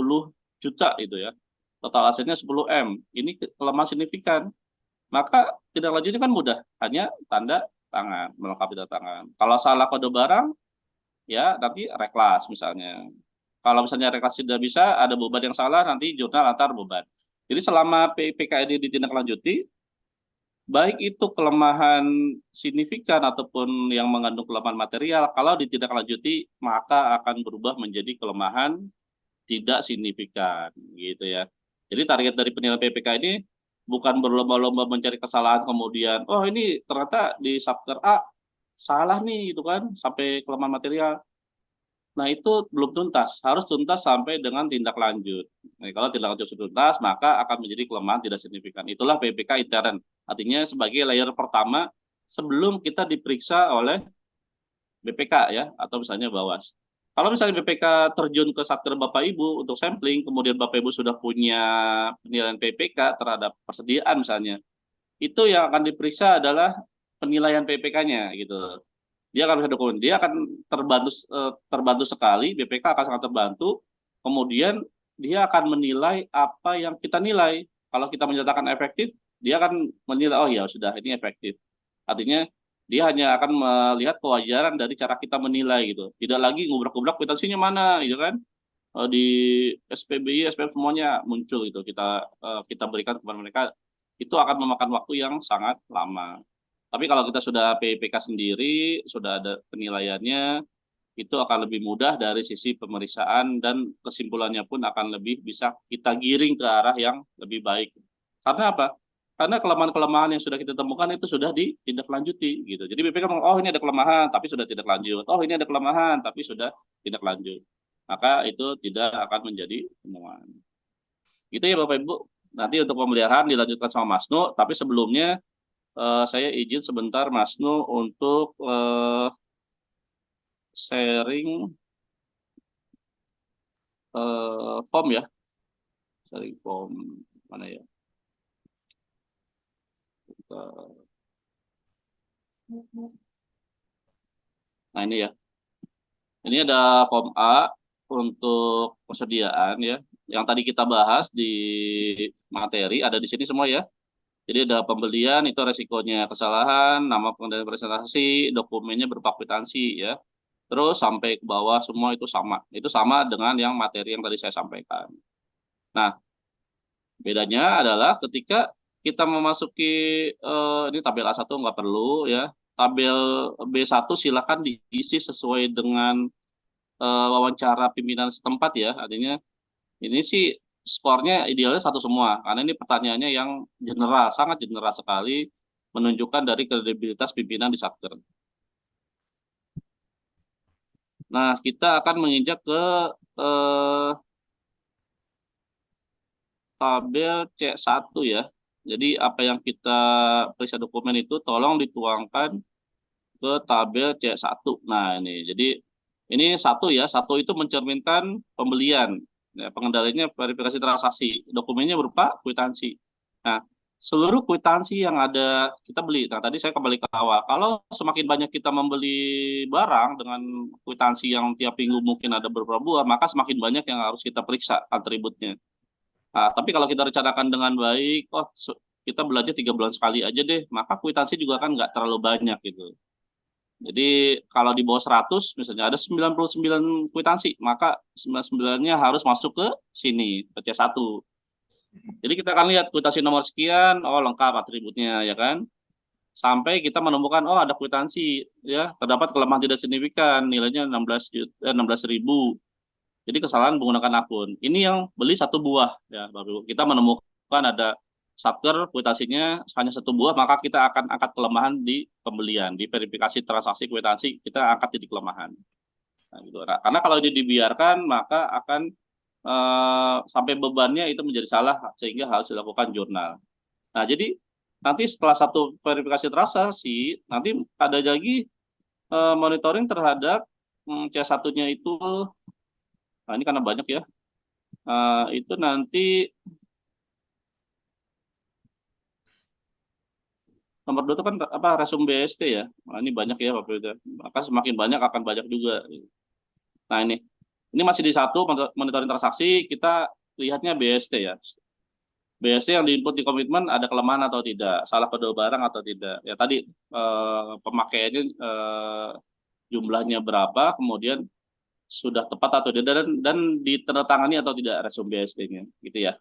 [SPEAKER 3] juta itu ya. Total asetnya 10 M. Ini kelemahan signifikan. Maka tindak lanjutnya kan mudah, hanya tanda tangan, melengkapi tanda tangan. Kalau salah kode barang, ya nanti reklas misalnya. Kalau misalnya reklas tidak bisa, ada beban yang salah, nanti jurnal antar beban. Jadi selama PPK ini ditindaklanjuti, baik itu kelemahan signifikan ataupun yang mengandung kelemahan material, kalau ditindaklanjuti maka akan berubah menjadi kelemahan tidak signifikan, gitu ya. Jadi target dari penilaian PPK ini bukan berlomba-lomba mencari kesalahan kemudian, oh ini ternyata di subker A salah nih, gitu kan, sampai kelemahan material. Nah, itu belum tuntas, harus tuntas sampai dengan tindak lanjut. Nah, kalau tindak lanjut sudah tuntas, maka akan menjadi kelemahan tidak signifikan. Itulah PPK intern. Artinya sebagai layer pertama sebelum kita diperiksa oleh BPK ya, atau misalnya Bawas. Kalau misalnya BPK terjun ke Satker Bapak Ibu untuk sampling, kemudian Bapak Ibu sudah punya penilaian PPK terhadap persediaan misalnya, itu yang akan diperiksa adalah penilaian PPK-nya gitu. Dia akan bisa dokumen, dia akan terbantu sekali, BPK akan sangat terbantu. Kemudian dia akan menilai apa yang kita nilai. Kalau kita menyatakan efektif, dia akan menilai, oh ya sudah ini efektif. Artinya dia hanya akan melihat kewajaran dari cara kita menilai gitu. Tidak lagi ngubrak-ngubrak kwitansinya mana gitu kan. Di SPBI, SPM semuanya muncul gitu. Kita berikan kepada mereka, itu akan memakan waktu yang sangat lama. Tapi kalau kita sudah PPK sendiri, sudah ada penilaiannya, itu akan lebih mudah dari sisi pemeriksaan dan kesimpulannya pun akan lebih bisa kita giring ke arah yang lebih baik. Karena apa? Karena kelemahan-kelemahan yang sudah kita temukan itu sudah ditindaklanjuti gitu. Jadi BPK ngomong, oh ini ada kelemahan tapi sudah tidak lanjut. Oh ini ada kelemahan tapi sudah tidak lanjut. Maka itu tidak akan menjadi temuan. Itu ya Bapak Ibu. Nanti untuk pemeliharaan dilanjutkan sama Mas Nu, tapi sebelumnya saya izin sebentar Mas Nu untuk sharing form ya, sharing form mana ya? Nah ini ya, ini ada form A untuk persediaan ya, yang tadi kita bahas di materi ada di sini semua ya. Jadi ada pembelian itu resikonya kesalahan, nama pengendalian presentasi, dokumennya berupa kwitansi ya. Terus sampai ke bawah semua itu sama. Itu sama dengan yang materi yang tadi saya sampaikan. Nah, bedanya adalah ketika kita memasuki ini tabel A1 nggak perlu ya. Tabel B1 silakan diisi sesuai dengan wawancara pimpinan setempat ya. Artinya ini sih skornya idealnya satu semua karena ini pertanyaannya yang general, sangat general sekali menunjukkan dari kredibilitas pimpinan di Satker. Nah, kita akan menginjak ke eh, tabel C1 ya. Jadi apa yang kita periksa dokumen itu tolong dituangkan ke tabel C1. Nah, ini. Jadi ini satu ya, satu itu mencerminkan pembelian. Ya, pengendaliannya verifikasi transaksi. Dokumennya berupa kwitansi. Nah, seluruh kwitansi yang ada kita beli. Nah, tadi saya kembali ke awal. Kalau semakin banyak kita membeli barang dengan kwitansi yang tiap minggu mungkin ada beberapa buah, maka semakin banyak yang harus kita periksa atributnya. Nah, tapi kalau kita rencanakan dengan baik, oh kita belajar 3 bulan sekali aja deh, maka kwitansi juga kan nggak terlalu banyak gitu. Jadi kalau di bawah 100, misalnya ada 99 kwitansi, maka 99-nya harus masuk ke sini, ke C1. Jadi kita akan lihat kwitansi nomor sekian, oh lengkap atributnya ya kan. Sampai kita menemukan, oh ada kwitansi, ya terdapat kelemahan tidak signifikan, nilainya 16.000. Jadi kesalahan menggunakan akun. Ini yang beli satu buah ya, Bapak Ibu. Kita menemukan ada satker kwitansinya hanya satu buah, maka kita akan angkat kelemahan di pembelian, di verifikasi transaksi kwitansi kita angkat di kelemahan. Nah, gitu. Nah, karena kalau ini dibiarkan maka akan sampai bebannya itu menjadi salah sehingga harus dilakukan jurnal. Nah, jadi nanti setelah satu verifikasi transaksi, nanti ada lagi monitoring terhadap C1-nya itu. Nah, ini karena banyak ya. Itu nanti nomor 2 itu kan apa resume BST ya. Nah, ini banyak ya Bapak Ibu. Maka semakin banyak akan banyak juga. Nah, ini masih di satu monitoring transaksi, kita lihatnya BST ya. BST yang diinput di komitmen ada kelemahan atau tidak, salah kode barang atau tidak. Ya tadi pemakaiannya jumlahnya berapa, kemudian sudah tepat atau tidak dan ditandatangani atau tidak resume BST-nya, gitu ya.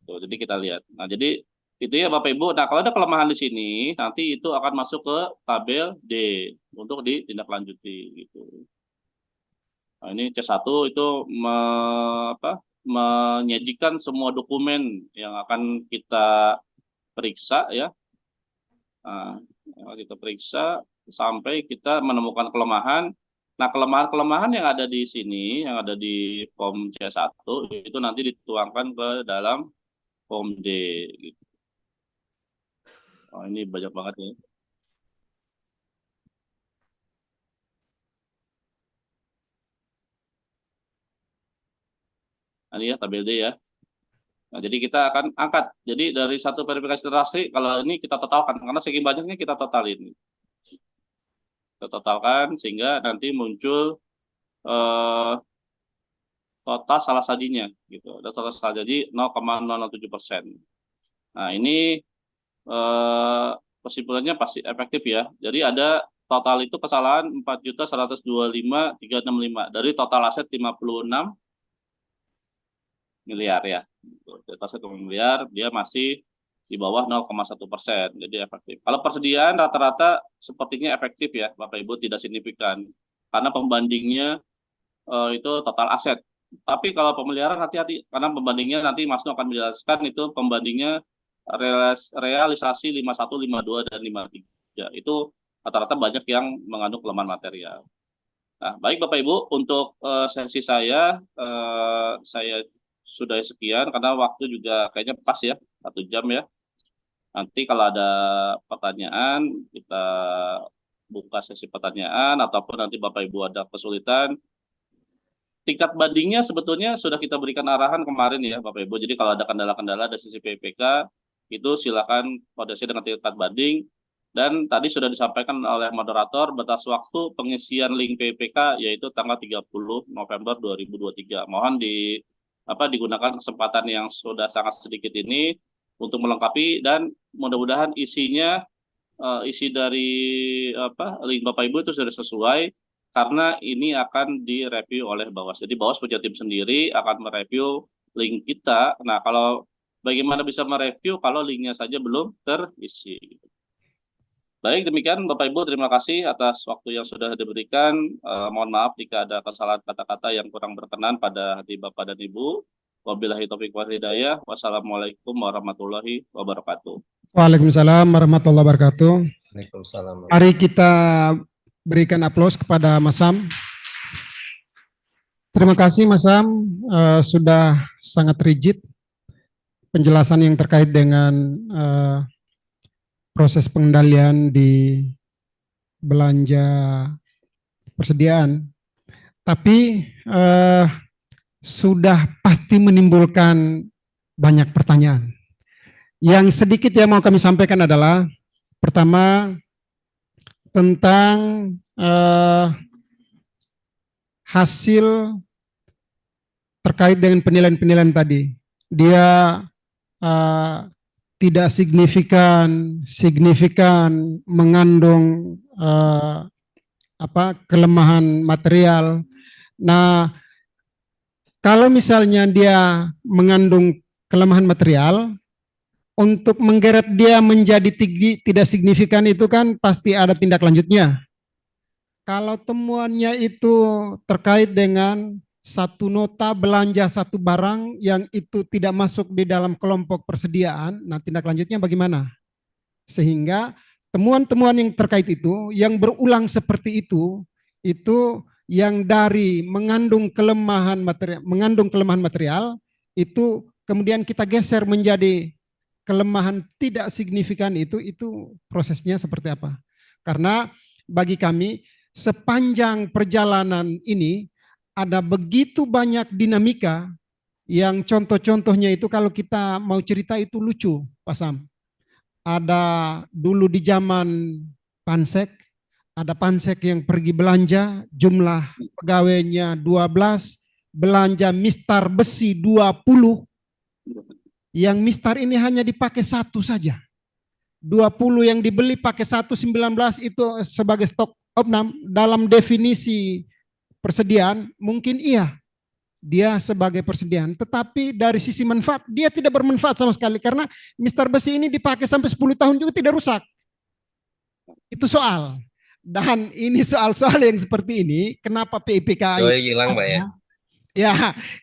[SPEAKER 3] Tuh, jadi kita lihat. Nah, jadi itu ya Bapak Ibu. Nah, kalau ada kelemahan di sini, nanti itu akan masuk ke tabel D untuk ditindaklanjuti gitu. Nah, ini C1 itu menyajikan semua dokumen yang akan kita periksa ya. Nah, yang kita periksa sampai kita menemukan kelemahan. Nah, kelemahan-kelemahan yang ada di sini, yang ada di form C1 itu nanti dituangkan ke dalam form D gitu. Oh, ini banyak banget nih. Ini ya tabel D ya. Nah, jadi kita akan angkat. Jadi dari satu verifikasi transaksi, kalau ini kita totalkan, karena saking banyaknya kita totalin. Kita totalkan sehingga nanti muncul eh, total salah sajinya, gitu. Ada total salah saji 0,007%. Nah, ini kesimpulannya pasti efektif ya. Jadi ada total itu kesalahan 4.125.365 dari total aset 56 miliar ya. Dari aset 56 miliar dia masih di bawah 0,1%. Jadi efektif. Kalau persediaan rata-rata sepertinya efektif ya, Bapak Ibu, tidak signifikan. Karena pembandingnya itu total aset. Tapi kalau pemeliharaan hati-hati, karena pembandingnya nanti Mas Nu akan menjelaskan itu pembandingnya realisasi 51, 52, dan 53. Itu rata-rata banyak yang mengandung kelemahan material. Nah, baik Bapak Ibu, untuk sesi saya sudah sekian, karena waktu juga kayaknya pas ya, 1 jam ya. Nanti kalau ada pertanyaan, kita buka sesi pertanyaan, ataupun nanti Bapak Ibu ada kesulitan, tingkat bandingnya sebetulnya sudah kita berikan arahan kemarin ya Bapak Ibu. Jadi kalau ada kendala-kendala dari sisi PPK itu silakan koordinasi dengan tingkat banding. Dan tadi sudah disampaikan oleh moderator batas waktu pengisian link PPK yaitu tanggal 30 November 2023. Mohon digunakan kesempatan yang sudah sangat sedikit ini untuk melengkapi, dan mudah-mudahan isinya isi dari link Bapak Ibu itu sudah sesuai, karena ini akan direview oleh Bawas. Jadi Bawas punya tim sendiri akan mereview link kita. Nah, kalau bagaimana bisa mereview kalau linknya saja belum terisi. Baik, demikian Bapak Ibu, terima kasih atas waktu yang sudah diberikan. Mohon maaf jika ada kesalahan kata-kata yang kurang berkenan pada hati Bapak dan Ibu. Wabillahi taufiq wal hidayah. Wassalamualaikum warahmatullahi wabarakatuh.
[SPEAKER 1] Waalaikumsalam warahmatullahi wabarakatuh.
[SPEAKER 2] Waalaikumsalam.
[SPEAKER 1] Mari kita berikan aplaus kepada Mas Sam. Terima kasih Mas Sam, sudah sangat rigid penjelasan yang terkait dengan proses pengendalian di belanja persediaan. Tapi sudah pasti menimbulkan banyak pertanyaan. Yang sedikit yang mau kami sampaikan adalah, pertama, tentang hasil terkait dengan penilaian-penilaian tadi. Dia tidak signifikan mengandung kelemahan material. Nah, kalau misalnya dia mengandung kelemahan material, untuk menggeret dia menjadi tidak signifikan itu kan pasti ada tindak lanjutnya. Kalau temuannya itu terkait dengan satu nota belanja satu barang yang itu tidak masuk di dalam kelompok persediaan, nah tindak lanjutnya bagaimana? Sehingga temuan-temuan yang terkait itu, yang berulang seperti itu yang dari mengandung kelemahan material, itu kemudian kita geser menjadi kelemahan tidak signifikan, itu prosesnya seperti apa? Karena bagi kami sepanjang perjalanan ini ada begitu banyak dinamika yang contoh-contohnya itu kalau kita mau cerita itu lucu, Pak Sam. Ada dulu di zaman Pansek, ada Pansek yang pergi belanja, jumlah pegawainya 12, belanja mistar besi 20, yang mistar ini hanya dipakai satu saja. 20 yang dibeli pakai 19 itu sebagai stok opnam. Dalam definisi persediaan mungkin iya, dia sebagai persediaan. Tetapi dari sisi manfaat, dia tidak bermanfaat sama sekali. Karena mistar besi ini dipakai sampai 10 tahun juga tidak rusak. Itu soal. Dan ini soal-soal yang seperti ini, kenapa PIPK
[SPEAKER 2] hilang Pak ya?
[SPEAKER 1] Ya,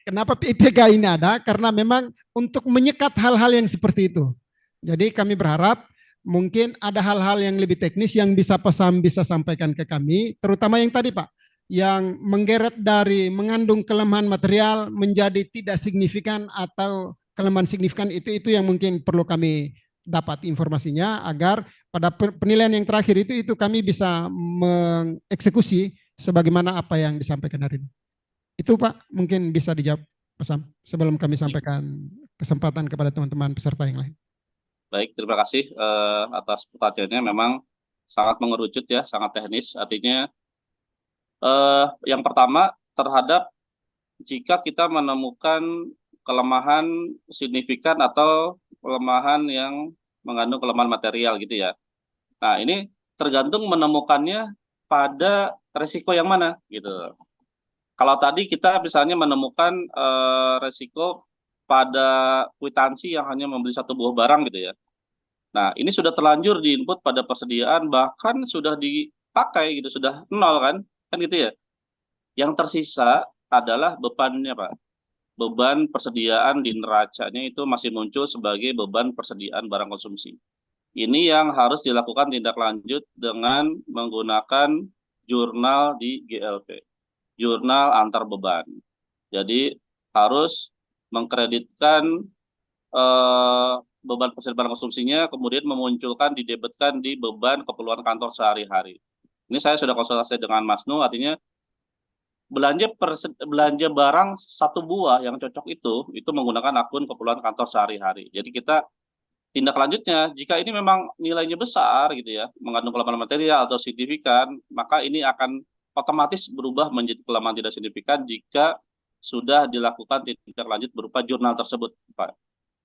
[SPEAKER 1] kenapa PIPK ini ada? Karena memang untuk menyekat hal-hal yang seperti itu. Jadi kami berharap mungkin ada hal-hal yang lebih teknis yang bisa Pak Sam bisa sampaikan ke kami, terutama yang tadi Pak, yang menggeret dari mengandung kelemahan material menjadi tidak signifikan atau kelemahan signifikan, itu yang mungkin perlu kami dapat informasinya agar pada penilaian yang terakhir itu kami bisa mengeksekusi sebagaimana apa yang disampaikan hari ini. Itu Pak, mungkin bisa dijawab. sebelum kami sampaikan kesempatan kepada teman-teman peserta yang lain.
[SPEAKER 3] Baik, terima kasih atas pertanyaannya. Memang sangat mengerucut ya, sangat teknis. Artinya yang pertama terhadap jika kita menemukan kelemahan signifikan atau kelemahan yang mengandung kelemahan material gitu ya. Nah, ini tergantung menemukannya pada resiko yang mana gitu. Kalau tadi kita misalnya menemukan resiko pada kwitansi yang hanya membeli satu buah barang gitu ya. Nah, ini sudah terlanjur di input pada persediaan, bahkan sudah dipakai gitu, sudah nol kan gitu ya. Yang tersisa adalah bebannya, Pak. Beban persediaan di neracanya itu masih muncul sebagai beban persediaan barang konsumsi. Ini yang harus dilakukan tindak lanjut dengan menggunakan jurnal di GLP, jurnal antar beban. Jadi harus mengkreditkan beban persediaan konsumsinya, kemudian memunculkan, didebetkan di beban keperluan kantor sehari-hari. Ini saya sudah konsultasi dengan Mas Nu, artinya belanja barang satu buah yang cocok itu menggunakan akun keperluan kantor sehari-hari. Jadi kita tindak lanjutnya, jika ini memang nilainya besar gitu ya, mengandung kelemahan material atau signifikan, maka ini akan otomatis berubah menjadi kelemahan tidak signifikan jika sudah dilakukan tindak lanjut berupa jurnal tersebut, Pak.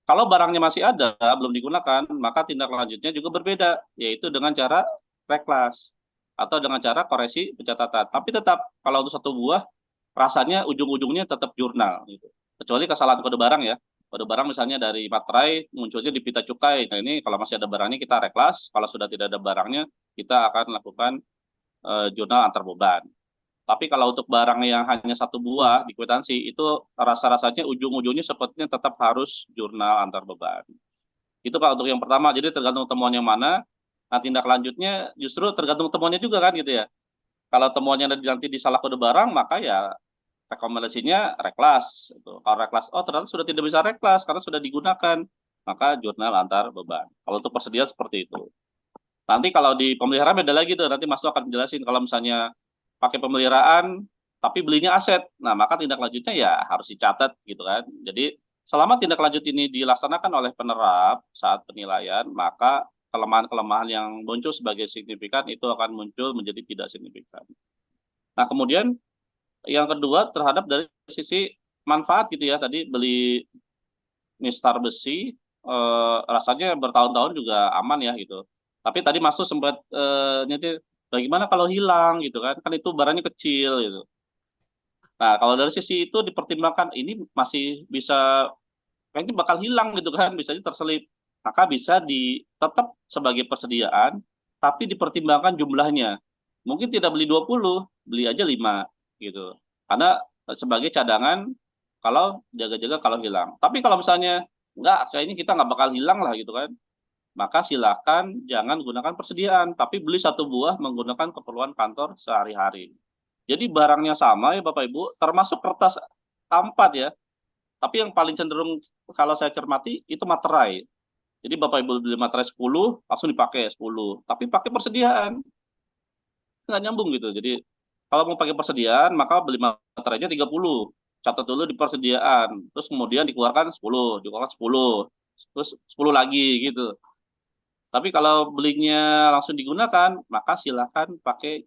[SPEAKER 3] Kalau barangnya masih ada, belum digunakan, maka tindak lanjutnya juga berbeda, yaitu dengan cara reklas atau dengan cara koreksi pencatatan. Tapi tetap kalau untuk satu buah, rasanya ujung-ujungnya tetap jurnal. Gitu. Kecuali kesalahan kode barang ya. Kode barang misalnya dari materai munculnya di pita cukai. Nah ini kalau masih ada barangnya kita reklas, kalau sudah tidak ada barangnya kita akan lakukan jurnal antar beban. Tapi kalau untuk barang yang hanya satu buah di kwitansi itu rasa-rasanya ujung-ujungnya sepertinya tetap harus jurnal antar beban. Itu Pak untuk yang pertama. Jadi tergantung temuan yang mana. Nah tindak lanjutnya justru tergantung temuannya juga kan gitu ya. Kalau temuannya nanti disalah kode barang maka ya rekomendasinya reklas. Kalau reklas, oh ternyata sudah tidak bisa reklas karena sudah digunakan. Maka jurnal antar beban. Kalau untuk persediaan seperti itu. Nanti kalau di pemeliharaan beda lagi tuh. Nanti Mas akan jelasin kalau misalnya pakai pemeliharaan tapi belinya aset. Nah, maka tindak lanjutnya ya harus dicatat gitu kan. Jadi selama tindak lanjut ini dilaksanakan oleh penerap saat penilaian, maka kelemahan-kelemahan yang muncul sebagai signifikan itu akan muncul menjadi tidak signifikan. Nah, kemudian yang kedua terhadap dari sisi manfaat gitu ya. Tadi beli mistar besi rasanya bertahun-tahun juga aman ya gitu. Tapi tadi Mas sempat nyetir bagaimana kalau hilang gitu kan? Kan itu barangnya kecil gitu. Nah, kalau dari sisi itu dipertimbangkan ini masih bisa kayaknya bakal hilang gitu kan, bisa terselip. Maka bisa tetap sebagai persediaan tapi dipertimbangkan jumlahnya. Mungkin tidak beli 20, beli aja 5 gitu. Karena sebagai cadangan kalau jaga-jaga kalau hilang. Tapi kalau misalnya enggak, kayaknya kita nggak bakal hilang lah gitu kan. Maka silakan jangan gunakan persediaan, tapi beli satu buah menggunakan keperluan kantor sehari-hari. Jadi barangnya sama ya Bapak Ibu, termasuk kertas A4 ya. Tapi yang paling cenderung kalau saya cermati itu materai. Jadi Bapak Ibu beli materai 10, langsung dipakai 10. Tapi pakai persediaan. Nggak nyambung gitu. Jadi kalau mau pakai persediaan, maka beli materainya 30. Catat dulu di persediaan. Terus kemudian dikeluarkan 10, dikeluarkan 10. Terus 10 lagi gitu. Tapi kalau belinya langsung digunakan, maka silakan pakai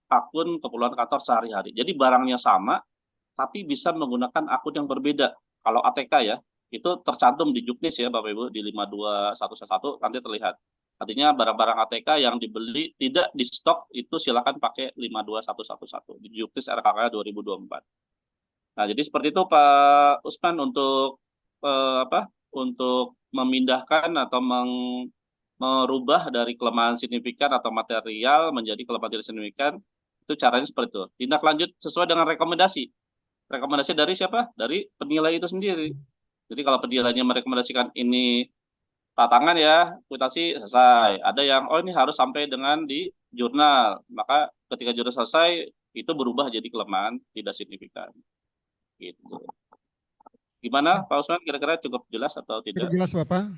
[SPEAKER 3] akun keperluan kantor sehari-hari. Jadi barangnya sama, tapi bisa menggunakan akun yang berbeda. Kalau ATK ya, itu tercantum di Juknis ya Bapak Ibu, di 52111 nanti terlihat. Artinya barang-barang ATK yang dibeli tidak di stok itu silakan pakai 52111 di Juknis RKK 2024. Nah, jadi seperti itu Pak Usman untuk untuk memindahkan atau merubah dari kelemahan signifikan atau material menjadi kelemahan tidak signifikan, itu caranya seperti itu. Tindak lanjut sesuai dengan rekomendasi. Rekomendasi dari siapa? Dari penilai itu sendiri. Jadi kalau penilainya merekomendasikan ini tangan ya, kwitansi selesai. Ada yang, oh ini harus sampai dengan di jurnal. Maka ketika jurnal selesai, itu berubah jadi kelemahan tidak signifikan. Gitu. Gimana Pak Usman, kira-kira cukup jelas atau tidak?
[SPEAKER 1] Cukup jelas Bapak.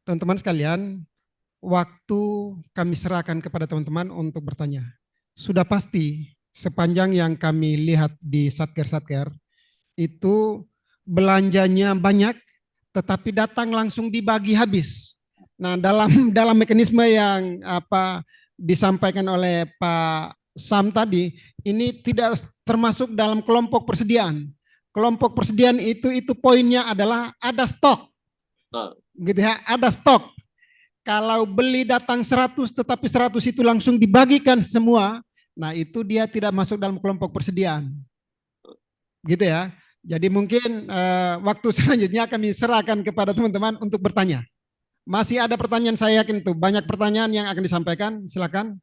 [SPEAKER 1] Teman-teman sekalian, waktu kami serahkan kepada teman-teman untuk bertanya. Sudah pasti sepanjang yang kami lihat di Satker-Satker, itu belanjanya banyak, tetapi datang langsung dibagi habis. Nah, dalam mekanisme yang disampaikan oleh Pak Sam tadi, ini tidak termasuk dalam kelompok persediaan. Kelompok persediaan itu poinnya adalah ada stok. Gitu ya, ada stok. Kalau beli datang 100 tetapi 100 itu langsung dibagikan semua, nah itu dia tidak masuk dalam kelompok persediaan. Gitu ya. Jadi mungkin waktu selanjutnya kami serahkan kepada teman-teman untuk bertanya. Masih ada pertanyaan, saya yakin itu banyak pertanyaan yang akan disampaikan, silakan.